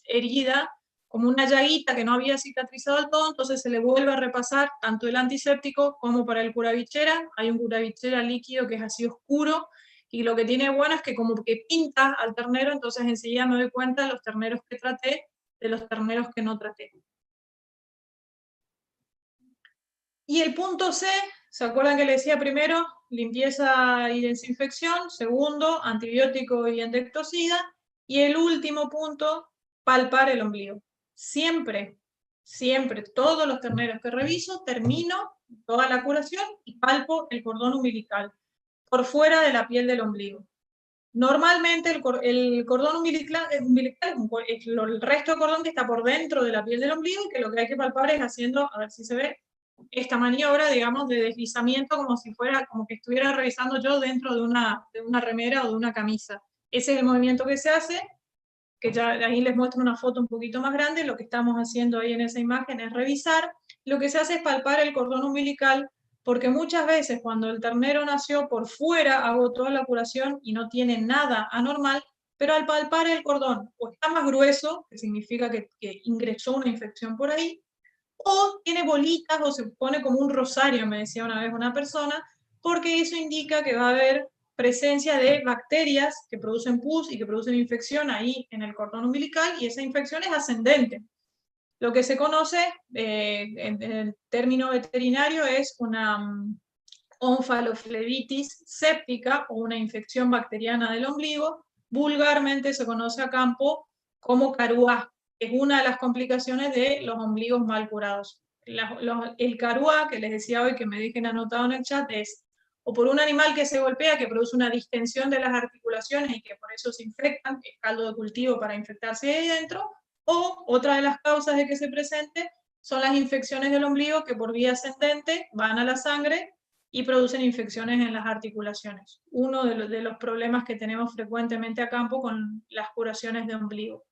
herida, como una llaguita que no había cicatrizado del todo, entonces se le vuelve a repasar tanto el antiséptico como para el curavichera. Hay un curavichera líquido que es así oscuro, y lo que tiene bueno es que como que pinta al ternero, entonces enseguida me doy cuenta de los terneros que traté, de los terneros que no traté. Y el punto C, ¿se acuerdan que le decía primero? Limpieza y desinfección. Segundo, antibiótico y endectocida. Y el último punto, palpar el ombligo. Siempre, siempre, todos los terneros que reviso, termino toda la curación y palpo el cordón umbilical por fuera de la piel del ombligo. Normalmente el cordón umbilical es el resto del cordón que está por dentro de la piel del ombligo, y que lo que hay que palpar es haciendo, a ver si se ve, esta maniobra, digamos, de deslizamiento, como si fuera, como que estuviera revisando yo dentro de una remera o de una camisa. Ese es el movimiento que se hace, que ya ahí les muestro una foto un poquito más grande. Lo que estamos haciendo ahí en esa imagen es revisar. Lo que se hace es palpar el cordón umbilical porque muchas veces cuando el ternero nació por fuera, hago toda la curación y no tiene nada anormal, pero al palpar el cordón o está más grueso, que significa que ingresó una infección por ahí, o tiene bolitas o se pone como un rosario, me decía una vez una persona, porque eso indica que va a haber presencia de bacterias que producen pus y que producen infección ahí en el cordón umbilical, y esa infección es ascendente. Lo que se conoce en el término veterinario es una onfaloflebitis séptica o una infección bacteriana del ombligo. Vulgarmente se conoce a campo como caruá, que es una de las complicaciones de los ombligos mal curados. El caruá, que les decía hoy que me dejen anotado en el chat, es o por un animal que se golpea, que produce una distensión de las articulaciones y que por eso se infectan, es caldo de cultivo para infectarse ahí dentro, o otra de las causas de que se presente son las infecciones del ombligo que por vía ascendente van a la sangre y producen infecciones en las articulaciones. Uno de los problemas que tenemos frecuentemente a campo con las curaciones de ombligo.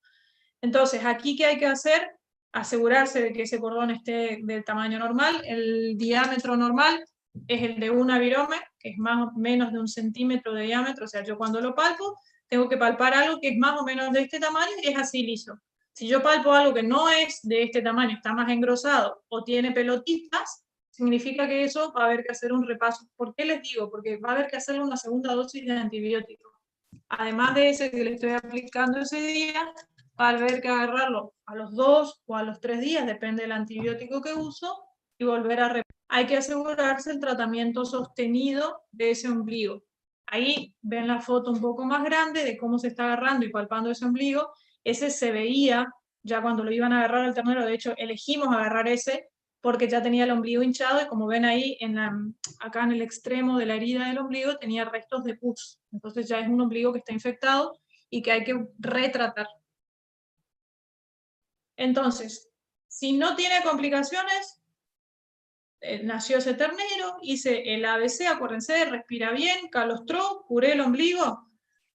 Entonces, aquí, ¿qué hay que hacer? Asegurarse de que ese cordón esté del tamaño normal. El diámetro normal es el de una virome, que es más o menos de 1 centímetro de diámetro. O sea, yo cuando lo palpo, tengo que palpar algo que es más o menos de este tamaño y es así liso. Si yo palpo algo que no es de este tamaño, está más engrosado o tiene pelotitas, significa que eso va a haber que hacer un repaso. ¿Por qué les digo? Porque va a haber que hacerle una segunda dosis de antibiótico. Además de ese que le estoy aplicando ese día, va a haber que agarrarlo a los 2 o a los 3 días, depende del antibiótico que uso, y volver a repetir. Hay que asegurarse el tratamiento sostenido de ese ombligo. Ahí ven la foto un poco más grande de cómo se está agarrando y palpando ese ombligo. Ese se veía ya cuando lo iban a agarrar al ternero. De hecho, elegimos agarrar ese porque ya tenía el ombligo hinchado y como ven ahí, acá en el extremo de la herida del ombligo tenía restos de pus. Entonces ya es un ombligo que está infectado y que hay que retratar. Entonces, si no tiene complicaciones, nació ese ternero, hice el ABC, acuérdense, respira bien, calostró, curé el ombligo,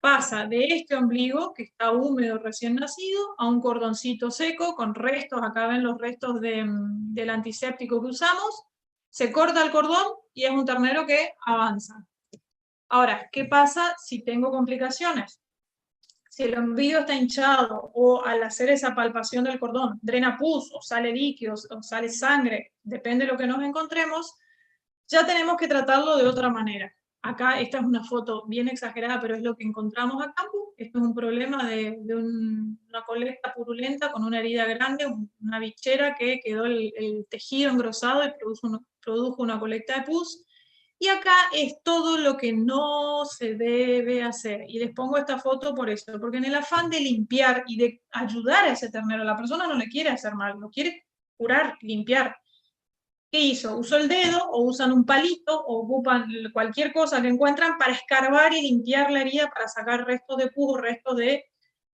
pasa de este ombligo, que está húmedo recién nacido, a un cordoncito seco con restos, acá ven los restos del antiséptico que usamos, se corta el cordón y es un ternero que avanza. Ahora, ¿qué pasa si tengo complicaciones? Si el ombligo está hinchado o al hacer esa palpación del cordón drena pus o sale líquido o sale sangre, depende de lo que nos encontremos, ya tenemos que tratarlo de otra manera. Acá esta es una foto bien exagerada, pero es lo que encontramos a campo. Esto es un problema de una colecta purulenta con una herida grande, una bichera que quedó el tejido engrosado y produjo una colecta de pus. Y acá es todo lo que no se debe hacer. Y les pongo esta foto por eso, porque en el afán de limpiar y de ayudar a ese ternero, la persona no le quiere hacer mal, lo quiere curar, limpiar. ¿Qué hizo? Usó el dedo o usan un palito o ocupan cualquier cosa que encuentran para escarbar y limpiar la herida para sacar restos de pus o restos de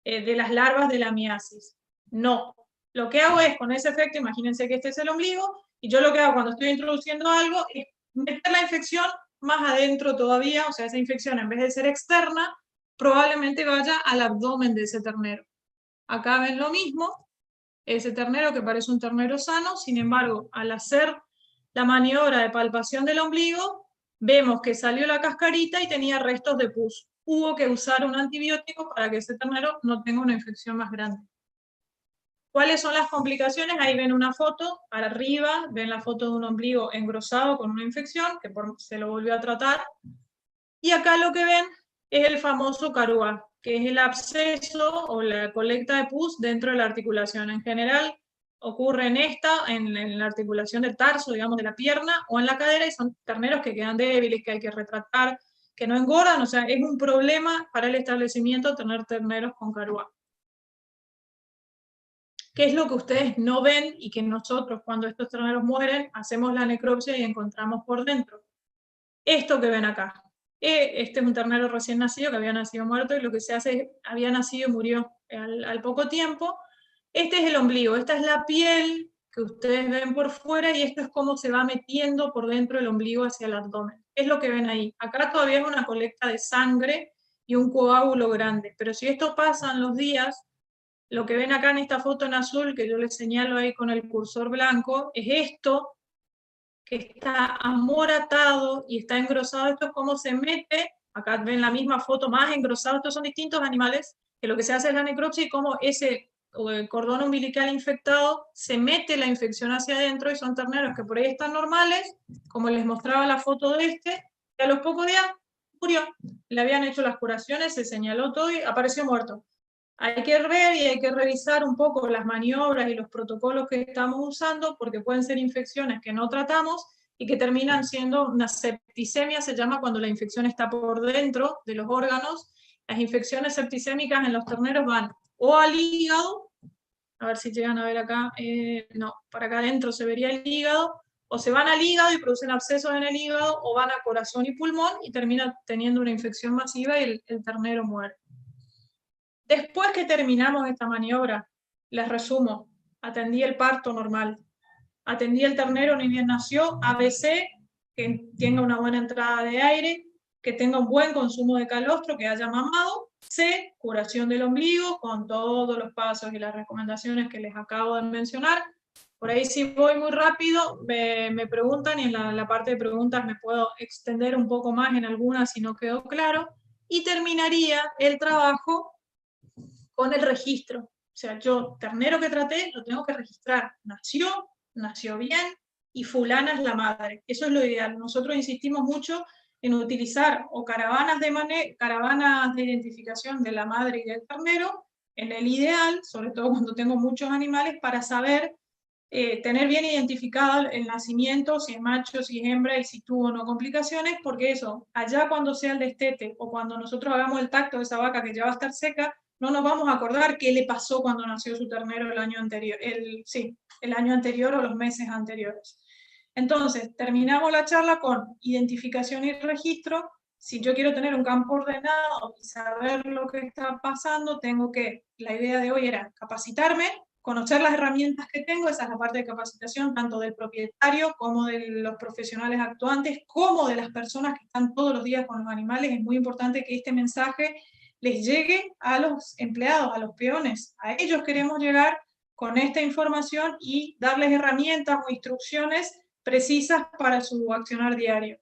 las larvas de la miasis. No. Lo que hago es, con ese efecto, imagínense que este es el ombligo, y yo lo que hago cuando estoy introduciendo algo es meter la infección más adentro todavía, o sea, esa infección en vez de ser externa, probablemente vaya al abdomen de ese ternero. Acá ven lo mismo, ese ternero que parece un ternero sano, sin embargo, al hacer la maniobra de palpación del ombligo, vemos que salió la cascarita y tenía restos de pus. Hubo que usar un antibiótico para que ese ternero no tenga una infección más grande. ¿Cuáles son las complicaciones? Ahí ven una foto, arriba ven la foto de un ombligo engrosado con una infección, que se lo volvió a tratar. Y acá lo que ven es el famoso caruá, que es el absceso o la colecta de pus dentro de la articulación. En general ocurre en la articulación del tarso, digamos, de la pierna, o en la cadera, y son terneros que quedan débiles, que hay que retratar, que no engordan. O sea, es un problema para el establecimiento tener terneros con caruá. ¿Qué es lo que ustedes no ven y que nosotros, cuando estos terneros mueren, hacemos la necropsia y encontramos por dentro? Esto que ven acá. Este es un ternero recién nacido que había nacido muerto y lo que se hace es, había nacido y murió al poco tiempo. Este es el ombligo, esta es la piel que ustedes ven por fuera y esto es cómo se va metiendo por dentro del ombligo hacia el abdomen. Es lo que ven ahí. Acá todavía es una colecta de sangre y un coágulo grande, pero si esto pasa en los días, lo que ven acá en esta foto en azul, que yo les señalo ahí con el cursor blanco, es esto que está amoratado y está engrosado. Esto es como se mete, acá ven la misma foto más engrosado, estos son distintos animales, que lo que se hace es la necropsia y como ese o el cordón umbilical infectado se mete la infección hacia adentro y son terneros que por ahí están normales, como les mostraba la foto de este, y a los pocos días murió. Le habían hecho las curaciones, se señaló todo y apareció muerto. Hay que ver y hay que revisar un poco las maniobras y los protocolos que estamos usando, porque pueden ser infecciones que no tratamos y que terminan siendo una septicemia, se llama cuando la infección está por dentro de los órganos. Las infecciones septicémicas en los terneros van o al hígado, a ver si llegan a ver acá, no, para acá adentro se vería el hígado, o se van al hígado y producen abscesos en el hígado, o van a corazón y pulmón y terminan teniendo una infección masiva y el ternero muere. Después que terminamos esta maniobra, les resumo, atendí el parto normal, atendí el ternero ni bien nació, ABC, que tenga una buena entrada de aire, que tenga un buen consumo de calostro, que haya mamado, C, curación del ombligo, con todos los pasos y las recomendaciones que les acabo de mencionar. Por ahí si voy muy rápido, me preguntan y en la parte de preguntas me puedo extender un poco más en algunas si no quedó claro. Y terminaría el trabajo con el registro. O sea, yo, ternero que traté, lo tengo que registrar. Nació bien, y fulana es la madre. Eso es lo ideal. Nosotros insistimos mucho en utilizar o caravanas de identificación de la madre y del ternero, en el ideal, sobre todo cuando tengo muchos animales, para saber tener bien identificado el nacimiento, si es macho, si es hembra y si tuvo o no complicaciones, porque eso, allá cuando sea el destete o cuando nosotros hagamos el tacto de esa vaca que ya va a estar seca, no nos vamos a acordar qué le pasó cuando nació su ternero el año anterior, el año anterior o los meses anteriores. Entonces, terminamos la charla con identificación y registro. Si yo quiero tener un campo ordenado y saber lo que está pasando, la idea de hoy era capacitarme, conocer las herramientas que tengo, esa es la parte de capacitación, tanto del propietario como de los profesionales actuantes, como de las personas que están todos los días con los animales. Es muy importante que este mensaje les llegue a los empleados, a los peones. A ellos queremos llegar con esta información y darles herramientas o instrucciones precisas para su accionar diario.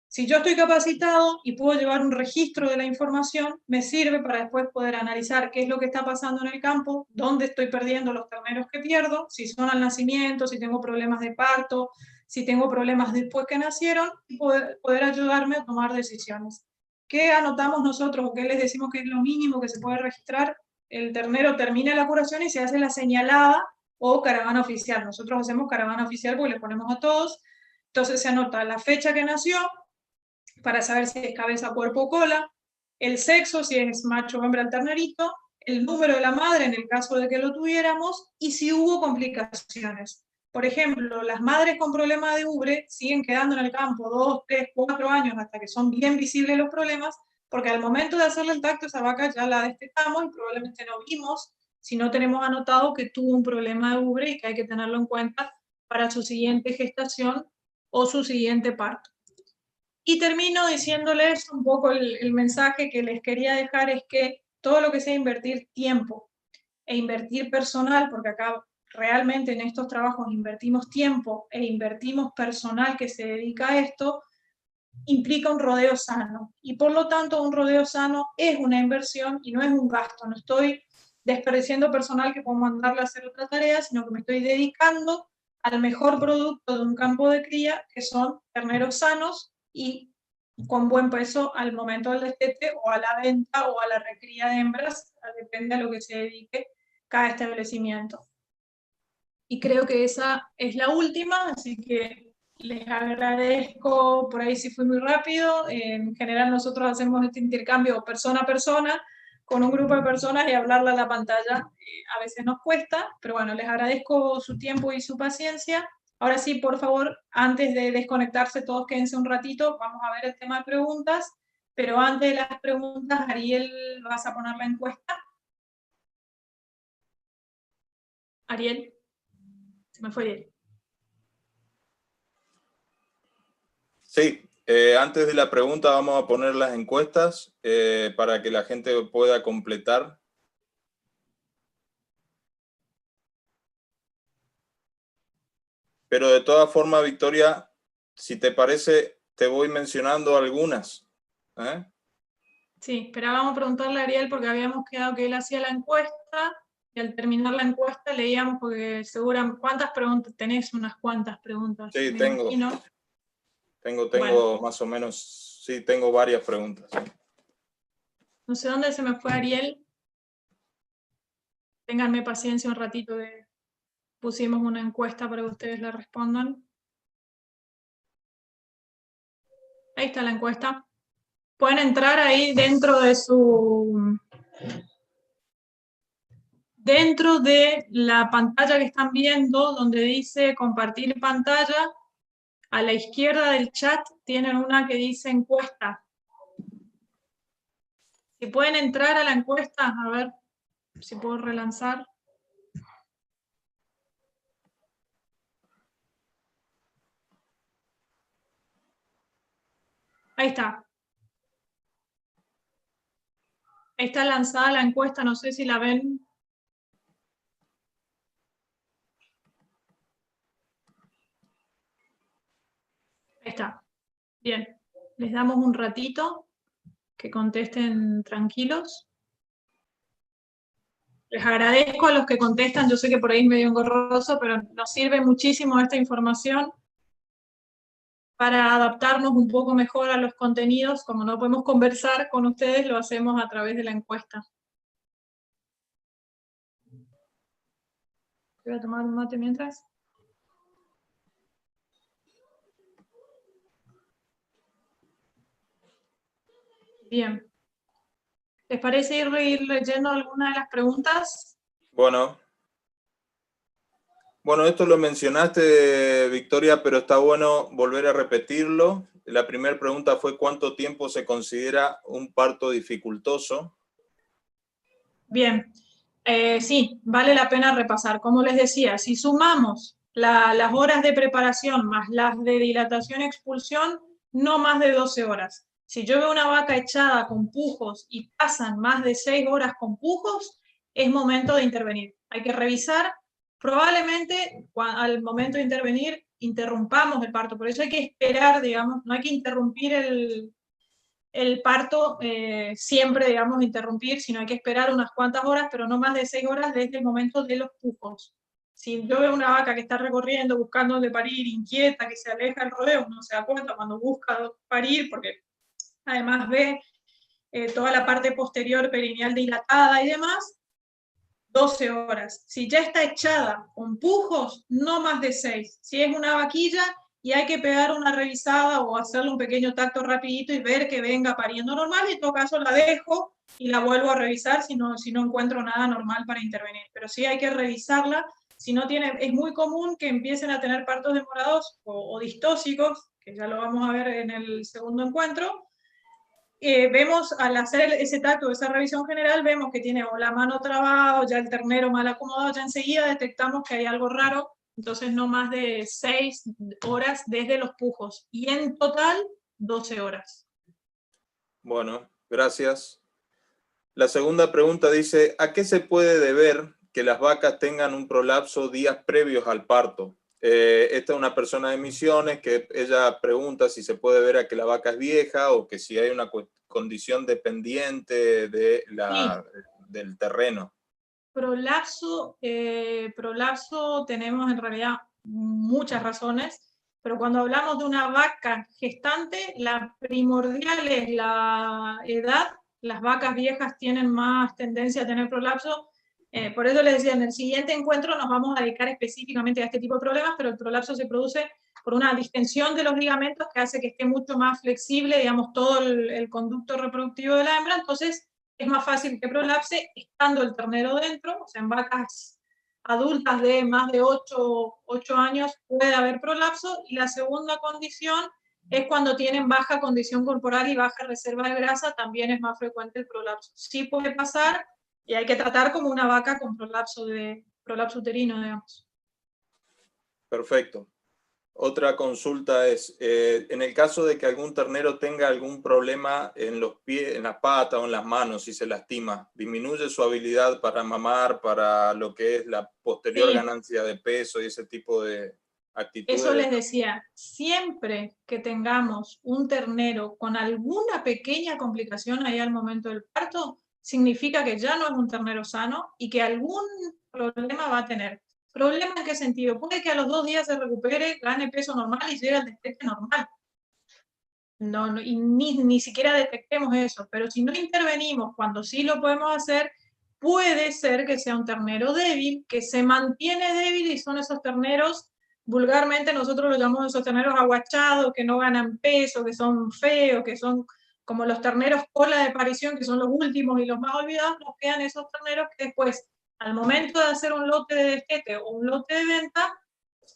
Si yo estoy capacitado y puedo llevar un registro de la información, me sirve para después poder analizar qué es lo que está pasando en el campo, dónde estoy perdiendo los terneros que pierdo, si son al nacimiento, si tengo problemas de parto, si tengo problemas después que nacieron, y poder ayudarme a tomar decisiones. ¿Qué anotamos nosotros o qué les decimos que es lo mínimo que se puede registrar? El ternero termina la curación y se hace la señalada o caravana oficial. Nosotros hacemos caravana oficial porque le ponemos a todos. Entonces se anota la fecha que nació, para saber si es cabeza, cuerpo o cola, el sexo, si es macho o hembra el ternerito, el número de la madre en el caso de que lo tuviéramos, y si hubo complicaciones. Por ejemplo, las madres con problema de ubre siguen quedando en el campo 2, 3, 4 años hasta que son bien visibles los problemas, porque al momento de hacerle el tacto esa vaca ya la destetamos y probablemente no vimos si no tenemos anotado que tuvo un problema de ubre y que hay que tenerlo en cuenta para su siguiente gestación o su siguiente parto. Y termino diciéndoles un poco el mensaje que les quería dejar, es que todo lo que sea invertir tiempo e invertir personal, porque acá realmente en estos trabajos invertimos tiempo e invertimos personal que se dedica a esto, implica un rodeo sano. Y por lo tanto, un rodeo sano es una inversión y no es un gasto. No estoy desperdiciando personal que puedo mandarle a hacer otra tarea, sino que me estoy dedicando al mejor producto de un campo de cría, que son terneros sanos y con buen peso al momento del destete o a la venta o a la recría de hembras, depende de lo que se dedique cada establecimiento. Y creo que esa es la última, así que les agradezco, por ahí si fui muy rápido. En general nosotros hacemos este intercambio persona a persona con un grupo de personas y hablarle a la pantalla a veces nos cuesta, pero bueno, les agradezco su tiempo y su paciencia. Ahora sí, por favor, antes de desconectarse todos quédense un ratito, vamos a ver el tema de preguntas, pero antes de las preguntas, Ariel, ¿vas a poner la encuesta? Ariel, se me fue Ariel. Sí, antes de la pregunta vamos a poner las encuestas para que la gente pueda completar. pero de todas formas, Victoria, si te parece, te voy mencionando algunas. Sí, esperábamos preguntarle a Ariel porque habíamos quedado que él hacía la encuesta y al terminar la encuesta leíamos porque seguramente, ¿cuántas preguntas? Tenés unas cuantas preguntas, Sí, me tengo. imagino. Tengo Bueno, más o menos, sí, tengo varias preguntas. no sé dónde se me fue Ariel. Ténganme paciencia un ratito que pusimos una encuesta para que ustedes la respondan. Ahí está la encuesta. Pueden entrar ahí dentro de la pantalla que están viendo, donde dice compartir pantalla. A la izquierda del chat tienen una que dice encuesta. Si pueden entrar a la encuesta, a ver si puedo relanzar. Ahí está. Ahí está lanzada la encuesta, no sé si la ven. Ahí está. Bien. Les damos un ratito que contesten tranquilos. Les agradezco a los que contestan, yo sé que por ahí es medio engorroso, pero nos sirve muchísimo esta información para adaptarnos un poco mejor a los contenidos. Como no podemos conversar con ustedes, lo hacemos a través de la encuesta. Voy a tomar un mate mientras. Bien. ¿Les parece ir leyendo alguna de las preguntas? Bueno, esto lo mencionaste, Victoria, pero está bueno volver a repetirlo. La primera pregunta fue ¿cuánto tiempo se considera un parto dificultoso? Bien. Sí, vale la pena repasar. Como les decía, si sumamos las horas de preparación más las de dilatación y expulsión, no más de 12 horas. Si yo veo una vaca echada con pujos y pasan más de 6 horas con pujos, es momento de intervenir. Hay que revisar. Probablemente al momento de intervenir interrumpamos el parto. Por eso hay que esperar, digamos, no hay que interrumpir el parto siempre, digamos, interrumpir, sino hay que esperar unas cuantas horas, pero no más de 6 horas desde el momento de los pujos. Si yo veo una vaca que está recorriendo, buscando de parir, inquieta, que se aleja del rodeo, uno se da cuenta cuando busca parir, porque además ve toda la parte posterior perineal dilatada y demás, 12 horas. Si ya está echada con pujos, no más de 6. Si es una vaquilla y hay que pegar una revisada o hacerle un pequeño tacto rapidito y ver que venga pariendo normal, y en todo caso la dejo y la vuelvo a revisar si no encuentro nada normal para intervenir. Pero sí hay que revisarla. Si no tiene, es muy común que empiecen a tener partos demorados o distóxicos, que ya lo vamos a ver en el segundo encuentro. Vemos al hacer ese tacto, esa revisión general, vemos que tiene o la mano trabada o ya el ternero mal acomodado, ya enseguida detectamos que hay algo raro, entonces no más de 6 horas desde los pujos y en total 12 horas. Bueno, gracias. La segunda pregunta dice, ¿a qué se puede deber que las vacas tengan un prolapso días previos al parto? Esta es una persona de Misiones que ella pregunta si se puede ver a que la vaca es vieja o que si hay una condición dependiente de del terreno. Prolapso tenemos en realidad muchas razones, pero cuando hablamos de una vaca gestante, la primordial es la edad. Las vacas viejas tienen más tendencia a tener prolapso. Por eso les decía, en el siguiente encuentro nos vamos a dedicar específicamente a este tipo de problemas, pero el prolapso se produce por una distensión de los ligamentos que hace que esté mucho más flexible, digamos, todo el conducto reproductivo de la hembra. Entonces es más fácil que prolapse estando el ternero dentro. O sea, en vacas adultas de más de 8 años puede haber prolapso. Y la segunda condición es cuando tienen baja condición corporal y baja reserva de grasa, también es más frecuente el prolapso. Sí puede pasar y hay que tratar como una vaca con prolapso uterino, digamos. Perfecto. Otra consulta es, en el caso de que algún ternero tenga algún problema en los pies, en las patas o en las manos, si se lastima, ¿disminuye su habilidad para mamar, para lo que es la posterior ganancia de peso y ese tipo de actitudes. Eso les decía, siempre que tengamos un ternero con alguna pequeña complicación ahí al momento del parto, significa que ya no es un ternero sano y que algún problema va a tener. ¿Problema en qué sentido? Puede que a los 2 días se recupere, gane peso normal y llegue al destete normal. No, y ni siquiera detectemos eso, pero si no intervenimos cuando sí lo podemos hacer, puede ser que sea un ternero débil, que se mantiene débil y son esos terneros, vulgarmente nosotros los llamamos esos terneros aguachados, que no ganan peso, que son feos, que son como los terneros cola de aparición, que son los últimos y los más olvidados. Nos quedan esos terneros que después, al momento de hacer un lote de destete o un lote de venta,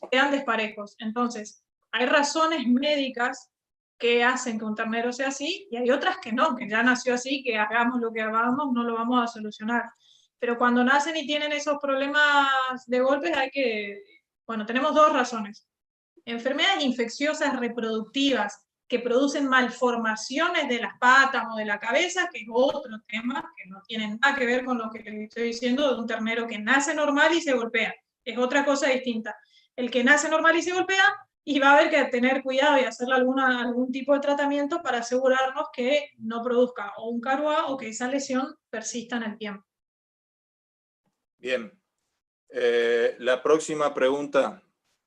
quedan desparejos. Entonces, hay razones médicas que hacen que un ternero sea así, y hay otras que no, que ya nació así, que hagamos lo que hagamos, no lo vamos a solucionar. Pero cuando nacen y tienen esos problemas de golpes, hay que, bueno, tenemos 2 razones. Enfermedades infecciosas reproductivas que producen malformaciones de las patas o de la cabeza, que es otro tema, que no tiene nada que ver con lo que les estoy diciendo de un ternero que nace normal y se golpea. Es otra cosa distinta. El que nace normal y se golpea, y va a haber que tener cuidado y hacerle algún tipo de tratamiento para asegurarnos que no produzca o un CARUA o que esa lesión persista en el tiempo. Bien. La próxima pregunta.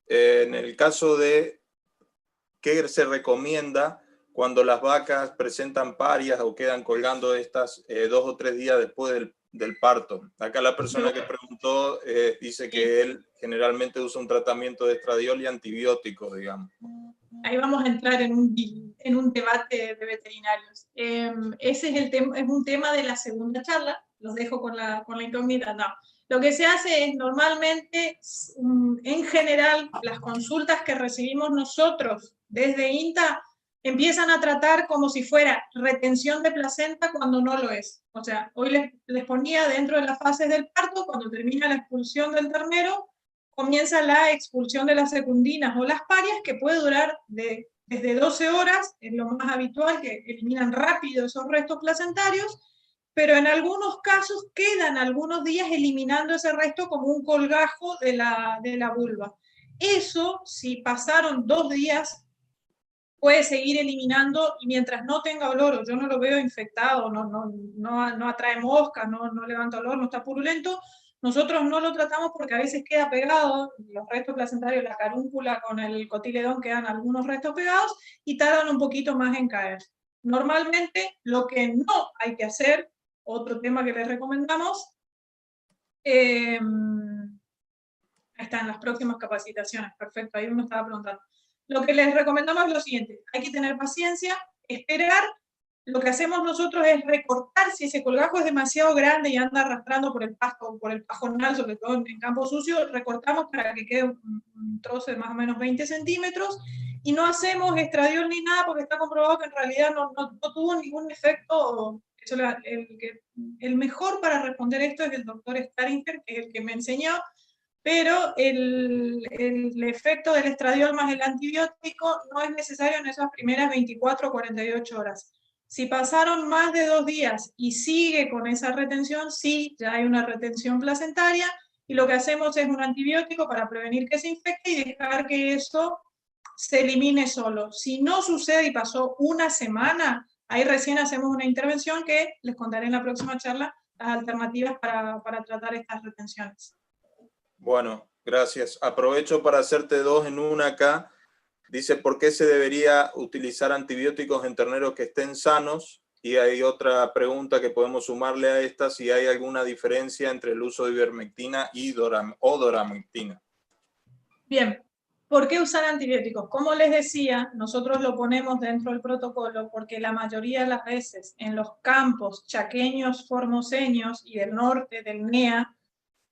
En el caso de qué se recomienda cuando las vacas presentan parias o quedan colgando estas 2 o 3 días después del parto. Acá la persona que preguntó dice que él generalmente usa un tratamiento de estradiol y antibióticos, digamos. Ahí vamos a entrar en un debate de veterinarios. Ese es, es un tema de la segunda charla, los dejo con la incógnita. No. Lo que se hace es normalmente, en general, las consultas que recibimos nosotros desde INTA empiezan a tratar como si fuera retención de placenta cuando no lo es. O sea, hoy les ponía dentro de las fases del parto, cuando termina la expulsión del ternero, comienza la expulsión de las secundinas o las parias, que puede durar desde 12 horas, es lo más habitual, que eliminan rápido esos restos placentarios, pero en algunos casos quedan algunos días eliminando ese resto como un colgajo de la vulva. Eso, si pasaron 2 días, puede seguir eliminando, y mientras no tenga olor, o yo no lo veo infectado, no atrae moscas, no levanta olor, no está purulento, nosotros no lo tratamos porque a veces queda pegado, los restos placentarios, la carúncula con el cotiledón, quedan algunos restos pegados y tardan un poquito más en caer. Normalmente lo que no hay que hacer, otro tema que les recomendamos, ahí están las próximas capacitaciones, perfecto, ahí uno estaba preguntando. Lo que les recomendamos es lo siguiente, hay que tener paciencia, esperar. Lo que hacemos nosotros es recortar, si ese colgajo es demasiado grande y anda arrastrando por el pasto, por el pajonal, sobre todo en campo sucio, recortamos para que quede un trozo de más o menos 20 centímetros, y no hacemos estradiol ni nada porque está comprobado que en realidad no tuvo ningún efecto. El mejor para responder esto es el doctor Staringer, que es el que me enseñó, pero el efecto del estradiol más el antibiótico no es necesario en esas primeras 24 o 48 horas. Si pasaron más de 2 días y sigue con esa retención, sí, ya hay una retención placentaria, y lo que hacemos es un antibiótico para prevenir que se infecte y dejar que eso se elimine solo. Si no sucede y pasó una semana, ahí recién hacemos una intervención que les contaré en la próxima charla, las alternativas para tratar estas retenciones. Bueno, gracias. Aprovecho para hacerte 2 en una acá. Dice, ¿por qué se debería utilizar antibióticos en terneros que estén sanos? Y hay otra pregunta que podemos sumarle a esta, si hay alguna diferencia entre el uso de ivermectina y doramectina. Bien, ¿por qué usar antibióticos? Como les decía, nosotros lo ponemos dentro del protocolo porque la mayoría de las veces en los campos chaqueños, formoseños y del norte, del NEA,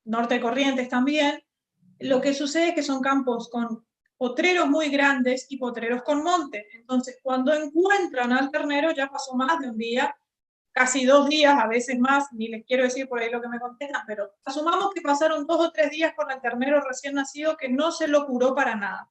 norte de Corrientes también, lo que sucede es que son campos con potreros muy grandes y potreros con monte. Entonces, cuando encuentran al ternero, ya pasó más de un día, casi 2 días, a veces más, ni les quiero decir por ahí lo que me contestan, pero asumamos que pasaron 2 o 3 días con el ternero recién nacido que no se lo curó para nada.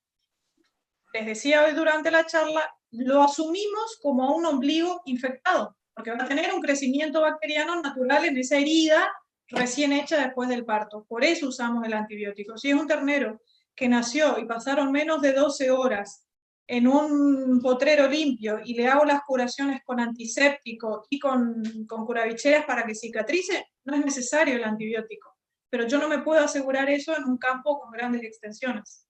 Les decía hoy durante la charla, lo asumimos como un ombligo infectado, porque va a tener un crecimiento bacteriano natural en esa herida recién hecha después del parto. Por eso usamos el antibiótico. Si es un ternero que nació y pasaron menos de 12 horas en un potrero limpio y le hago las curaciones con antiséptico y con curavicheras para que cicatrice, no es necesario el antibiótico. Pero yo no me puedo asegurar eso en un campo con grandes extensiones.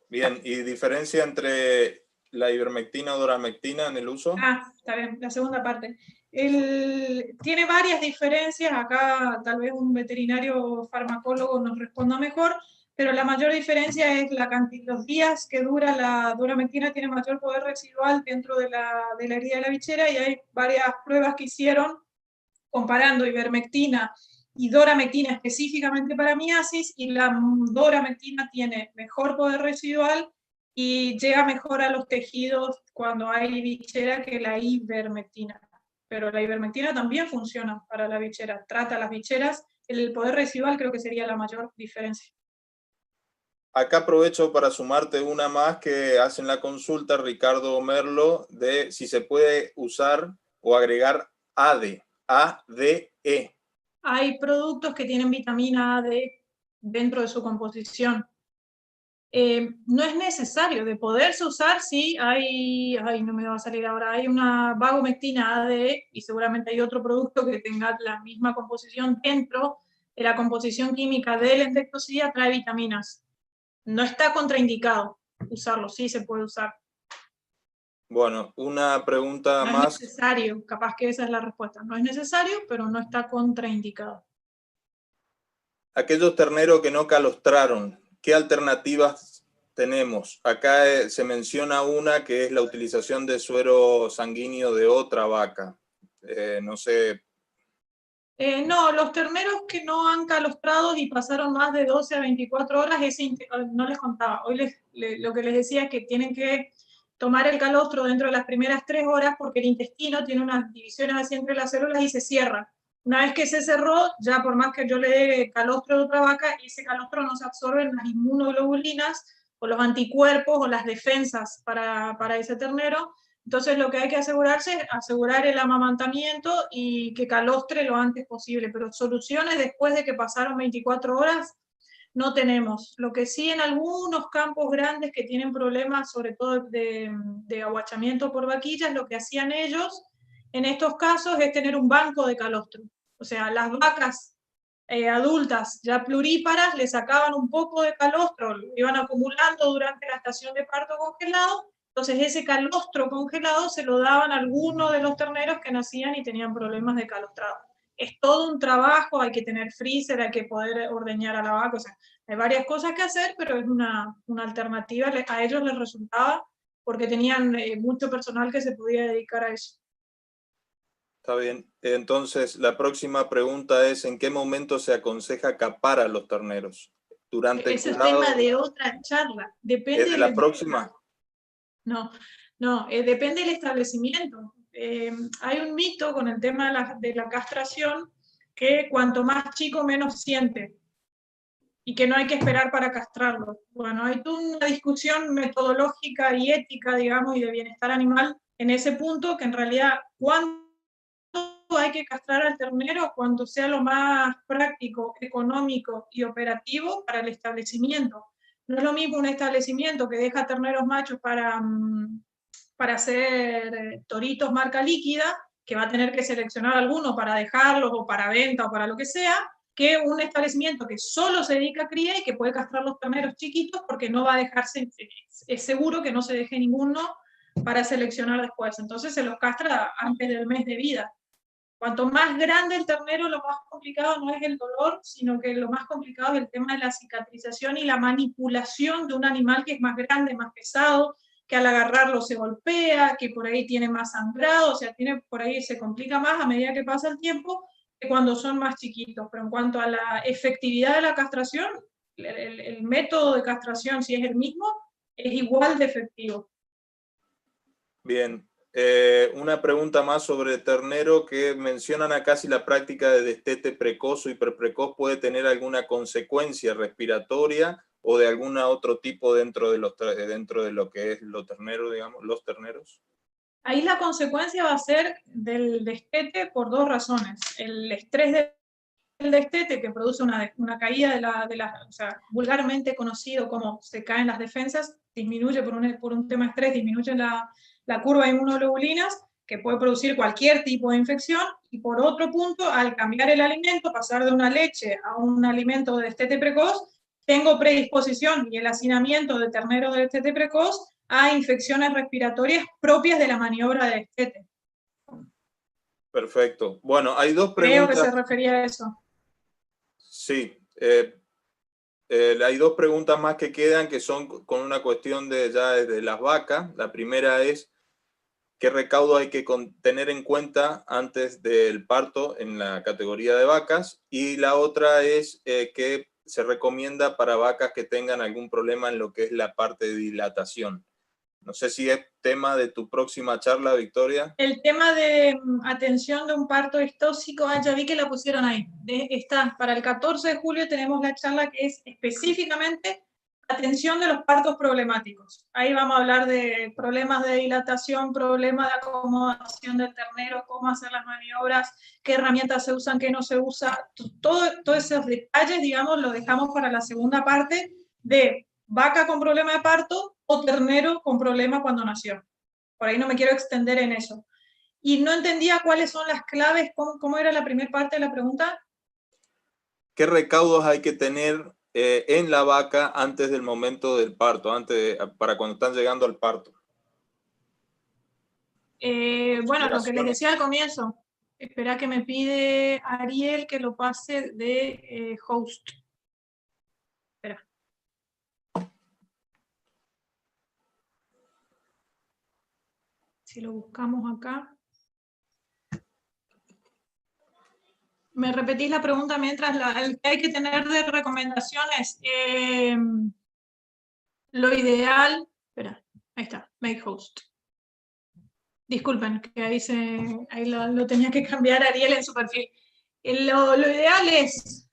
Bien, ¿y diferencia entre la ivermectina o doramectina en el uso? Ah, está bien, la segunda parte. Tiene varias diferencias, acá tal vez un veterinario farmacólogo nos responda mejor, pero la mayor diferencia es la cantidad, los días que dura la doramectina tiene mayor poder residual dentro de la herida de la bichera, y hay varias pruebas que hicieron comparando ivermectina y doramectina específicamente para miasis, y la doramectina tiene mejor poder residual y llega mejor a los tejidos cuando hay bichera que la ivermectina. Pero la ivermectina también funciona para la bichera, trata las bicheras, el poder residual creo que sería la mayor diferencia. Acá aprovecho para sumarte una más que hacen la consulta, Ricardo Merlo, de si se puede usar o agregar ADE. Hay productos que tienen vitamina A, D dentro de su composición. No es necesario, de poderse usar, sí, no me va a salir ahora, hay una vagomectina ADE y seguramente hay otro producto que tenga la misma composición dentro de la composición química de la endectocida, trae vitaminas. No está contraindicado usarlo, sí se puede usar. Bueno, una pregunta No más. es necesario, capaz que esa es la respuesta. No es necesario, pero no está contraindicado. Aquellos terneros que no calostraron, ¿qué alternativas tenemos? Acá se menciona una que es la utilización de suero sanguíneo de otra vaca. No sé. No, los terneros que no han calostrado y pasaron más de 12 a 24 horas, no les contaba. Hoy lo que les decía es que tienen que tomar el calostro dentro de las primeras 3 horas porque el intestino tiene unas divisiones así entre las células y se cierra. Una vez que se cerró, ya por más que yo le dé calostro de otra vaca, ese calostro no se absorbe en las inmunoglobulinas o los anticuerpos o las defensas para ese ternero. Entonces lo que hay que asegurarse es asegurar el amamantamiento y que calostre lo antes posible, pero soluciones después de que pasaron 24 horas no tenemos. Lo que sí, en algunos campos grandes que tienen problemas, sobre todo de aguachamiento por vaquillas, lo que hacían ellos en estos casos es tener un banco de calostro. O sea, las vacas adultas ya pluríparas le sacaban un poco de calostro, lo iban acumulando durante la estación de parto congelado. Entonces ese calostro congelado se lo daban a algunos de los terneros que nacían y tenían problemas de calostrado. Es todo un trabajo, hay que tener freezer, hay que poder ordeñar a la vaca, o sea, hay varias cosas que hacer, pero es una alternativa, a ellos les resultaba porque tenían mucho personal que se podía dedicar a eso. Está bien. Entonces, la próxima pregunta es, ¿en qué momento se aconseja capar a los terneros? ¿Durante el Ese es cuidado? tema de otra charla. ¿Es de la próxima? No, depende del establecimiento. Hay un mito con el tema de la castración, que cuanto más chico menos siente y que no hay que esperar para castrarlo. Bueno, hay toda una discusión metodológica y ética, digamos, y de bienestar animal en ese punto, que en realidad cuándo hay que castrar al ternero, cuando sea lo más práctico, económico y operativo para el establecimiento. No es lo mismo un establecimiento que deja terneros machos para hacer toritos marca líquida, que va a tener que seleccionar alguno para dejarlos o para venta o para lo que sea, que un establecimiento que solo se dedica a cría y que puede castrar los terneros chiquitos porque no va a dejarse, es seguro que no se deje ninguno para seleccionar después. Entonces se los castra antes del mes de vida. Cuanto más grande el ternero, lo más complicado no es el dolor, sino que lo más complicado es el tema de la cicatrización y la manipulación de un animal que es más grande, más pesado, que al agarrarlo se golpea, que por ahí tiene más sangrado, o sea, por ahí se complica más a medida que pasa el tiempo que cuando son más chiquitos. Pero en cuanto a la efectividad de la castración, el método de castración, si es el mismo, es igual de efectivo. Bien. Una pregunta más sobre ternero, que mencionan acá si la práctica de destete precoz o hiperprecoz puede tener alguna consecuencia respiratoria o de algún otro tipo dentro de lo que es los terneros, digamos, los terneros. Ahí la consecuencia va a ser del destete por dos razones. El estrés el destete, que produce una caída o sea, vulgarmente conocido como se caen las defensas, disminuye por un tema de estrés, disminuye la curva de inmunoglobulinas, que puede producir cualquier tipo de infección, y por otro punto, al cambiar el alimento, pasar de una leche a un alimento de destete precoz, tengo predisposición y el hacinamiento de ternero de destete precoz a infecciones respiratorias propias de la maniobra de destete. Perfecto. Bueno, hay dos Creo preguntas. que se refería a eso. Sí. Hay dos preguntas más que quedan, que son con una cuestión de las vacas. La primera es, ¿qué recaudo hay que tener en cuenta antes del parto en la categoría de vacas? Y la otra es, ¿qué se recomienda para vacas que tengan algún problema en lo que es la parte de dilatación? No sé si es tema de tu próxima charla, Victoria. El tema de atención de un parto distóxico, ya vi que la pusieron ahí. Está, para el 14 de julio tenemos la charla que es específicamente atención de los partos problemáticos. Ahí vamos a hablar de problemas de dilatación, problemas de acomodación del ternero, cómo hacer las maniobras, qué herramientas se usan, qué no se usa. Todos esos detalles, digamos, los dejamos para la segunda parte de vaca con problema de parto o ternero con problema cuando nació. Por ahí no me quiero extender en eso. Y no entendía cuáles son las claves, cómo era la primera parte de la pregunta. ¿Qué recaudos hay que tener en la vaca antes del momento del parto, para cuando están llegando al parto? Bueno, lo que les decía al comienzo. Espera que me pide Ariel que lo pase de host. Espera. Si lo buscamos acá. ¿Me repetís la pregunta mientras el que hay que tener de recomendaciones? Lo ideal, espera, ahí está, make host. Disculpen, que ahí lo tenía que cambiar Ariel en su perfil. Lo ideal es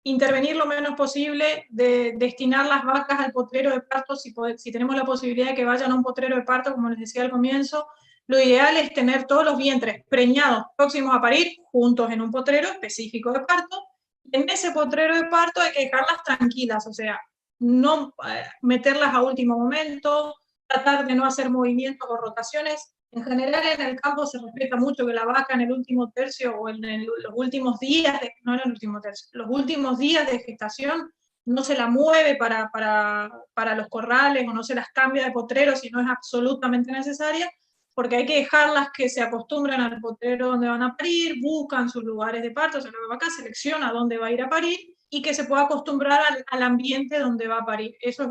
intervenir lo menos posible, destinar las vacas al potrero de parto, si tenemos la posibilidad de que vayan a un potrero de parto, como les decía al comienzo. Lo ideal es tener todos los vientres preñados, próximos a parir, juntos en un potrero específico de parto. En ese potrero de parto hay que dejarlas tranquilas, o sea, no meterlas a último momento, tratar de no hacer movimientos o rotaciones. En general en el campo se respeta mucho que la vaca en el último tercio o en los últimos días, no en el último tercio, los últimos días de gestación no se la mueve para los corrales o no se las cambia de potrero si no es absolutamente necesaria, porque hay que dejarlas que se acostumbren al potrero donde van a parir, buscan sus lugares de parto, o sea, la vaca selecciona dónde va a ir a parir y que se pueda acostumbrar al ambiente donde va a parir. Eso es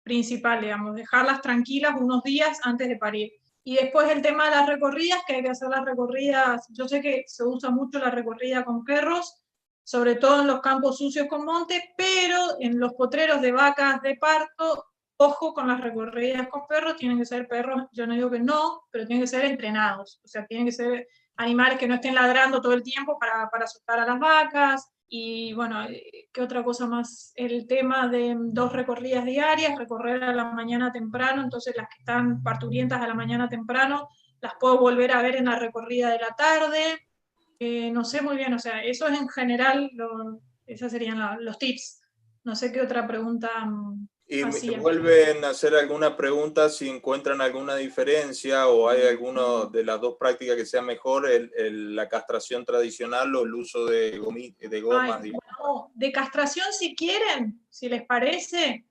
principal, digamos, dejarlas tranquilas unos días antes de parir. Y después el tema de las recorridas, que hay que hacer las recorridas, yo sé que se usa mucho la recorrida con perros, sobre todo en los campos sucios con monte, pero en los potreros de vacas de parto, ojo con las recorridas con perros, tienen que ser perros, yo no digo que no, pero tienen que ser entrenados, o sea, tienen que ser animales que no estén ladrando todo el tiempo para asustar a las vacas. Y bueno, ¿qué otra cosa más? El tema de 2 recorridas diarias, recorrer a la mañana temprano, entonces las que están parturientas a la mañana temprano, las puedo volver a ver en la recorrida de la tarde. No sé muy bien, o sea, eso es en general, esos serían los tips. No sé qué otra pregunta Y hacía. vuelven a hacer alguna pregunta si encuentran alguna diferencia o hay alguna de las dos prácticas que sea mejor, la castración tradicional o el uso de gomas. No, de castración si quieren, si les parece,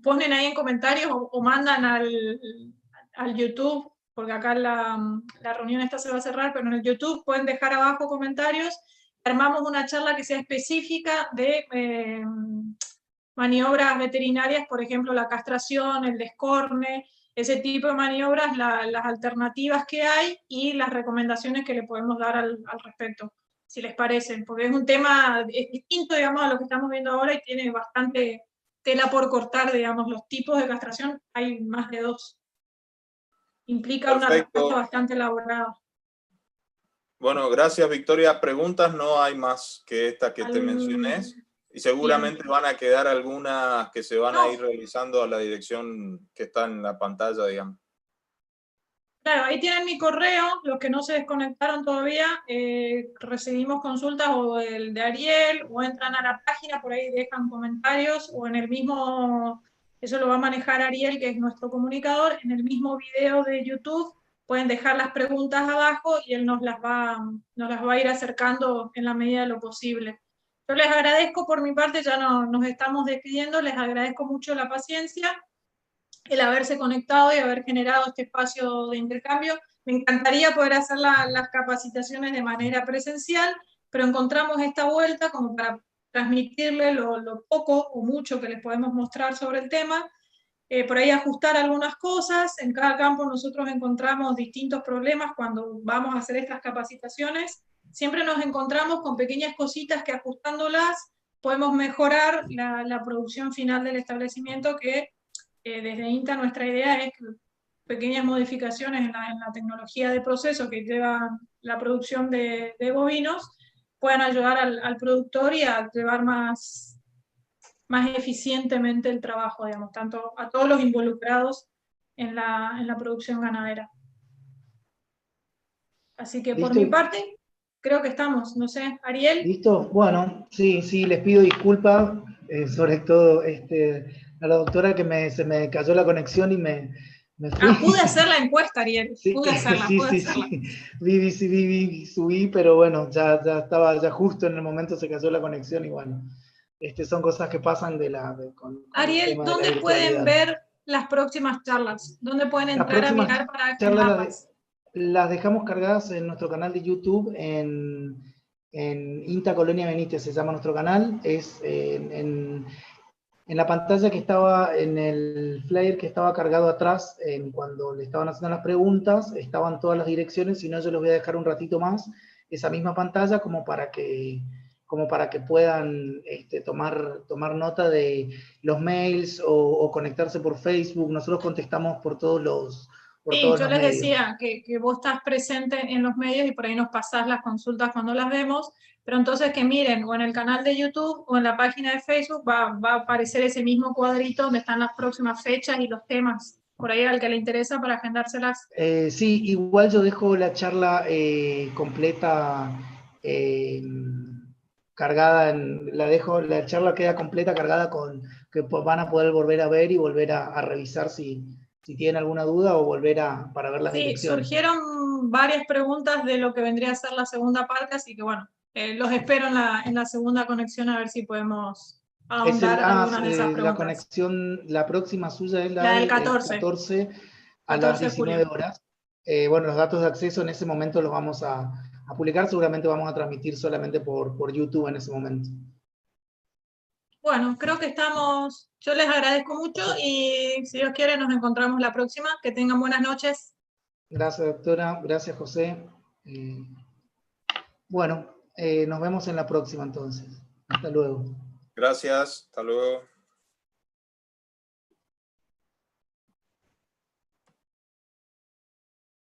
ponen ahí en comentarios o mandan al YouTube, porque acá la reunión esta se va a cerrar, pero en el YouTube pueden dejar abajo comentarios. Armamos una charla que sea específica de maniobras veterinarias, por ejemplo, la castración, el descorne, ese tipo de maniobras, las alternativas que hay y las recomendaciones que le podemos dar al respecto, si les parece, porque es un tema distinto, digamos, a lo que estamos viendo ahora y tiene bastante tela por cortar, digamos, los tipos de castración, hay más de 2. Implica una respuesta bastante elaborada. Bueno, gracias, Victoria. Preguntas no hay más que esta que te mencioné. Y seguramente van a quedar algunas que se van a ir realizando a la dirección que está en la pantalla, digamos. Claro, ahí tienen mi correo, los que no se desconectaron todavía, recibimos consultas o el de Ariel, o entran a la página, por ahí dejan comentarios, o en el mismo, eso lo va a manejar Ariel, que es nuestro comunicador, en el mismo video de YouTube pueden dejar las preguntas abajo y él nos las va a ir acercando en la medida de lo posible. Yo les agradezco por mi parte, ya nos estamos despidiendo, les agradezco mucho la paciencia, el haberse conectado y haber generado este espacio de intercambio. Me encantaría poder hacer las capacitaciones de manera presencial, pero encontramos esta vuelta como para transmitirle lo poco o mucho que les podemos mostrar sobre el tema, por ahí ajustar algunas cosas. En cada campo nosotros encontramos distintos problemas cuando vamos a hacer estas capacitaciones. Siempre nos encontramos con pequeñas cositas que ajustándolas podemos mejorar la producción final del establecimiento, que desde INTA nuestra idea es que pequeñas modificaciones en la tecnología de proceso que lleva la producción de bovinos puedan ayudar al productor y a llevar más eficientemente el trabajo, digamos, tanto a todos los involucrados en la producción ganadera. Así que por mi parte, creo que estamos, no sé, Ariel. ¿Listo? Bueno, sí, les pido disculpas, sobre todo a la doctora que se me cayó la conexión y me fui. Pude hacer la encuesta, Ariel. Sí, pude hacerla. Subí, pero bueno, ya estaba, ya justo en el momento se cayó la conexión y bueno, son cosas que pasan con Ariel, ¿dónde pueden ver las próximas charlas? ¿Dónde pueden entrar a mirar para agendarlas? Las dejamos cargadas en nuestro canal de YouTube, en INTA Colonia Benítez se llama nuestro canal, es en la pantalla que estaba, en el flyer que estaba cargado atrás, cuando le estaban haciendo las preguntas, estaban todas las direcciones, si no yo les voy a dejar un ratito más esa misma pantalla como para que puedan tomar nota de los mails o conectarse por Facebook. Nosotros contestamos por todos los Sí, yo les decía que vos estás presente en los medios y por ahí nos pasás las consultas cuando las vemos, pero entonces que miren o en el canal de YouTube o en la página de Facebook va a aparecer ese mismo cuadrito donde están las próximas fechas y los temas, por ahí al que le interesa para agendárselas. Sí, igual yo dejo la charla completa cargada, la charla queda completa cargada con que van a poder volver a ver y volver a revisar si tienen alguna duda o volver para ver las direcciones. Sí, surgieron varias preguntas de lo que vendría a ser la segunda parte, así que bueno, los espero en la segunda conexión a ver si podemos ahondar algunas de esas preguntas. La conexión, la próxima suya es la del 14. 14 a las 19 horas. Bueno, los datos de acceso en ese momento los vamos a publicar, seguramente vamos a transmitir solamente por YouTube en ese momento. Bueno, creo que estamos, yo les agradezco mucho y si Dios quiere nos encontramos la próxima. Que tengan buenas noches. Gracias, doctora. Gracias, José. Bueno, nos vemos en la próxima entonces. Hasta luego. Gracias. Hasta luego.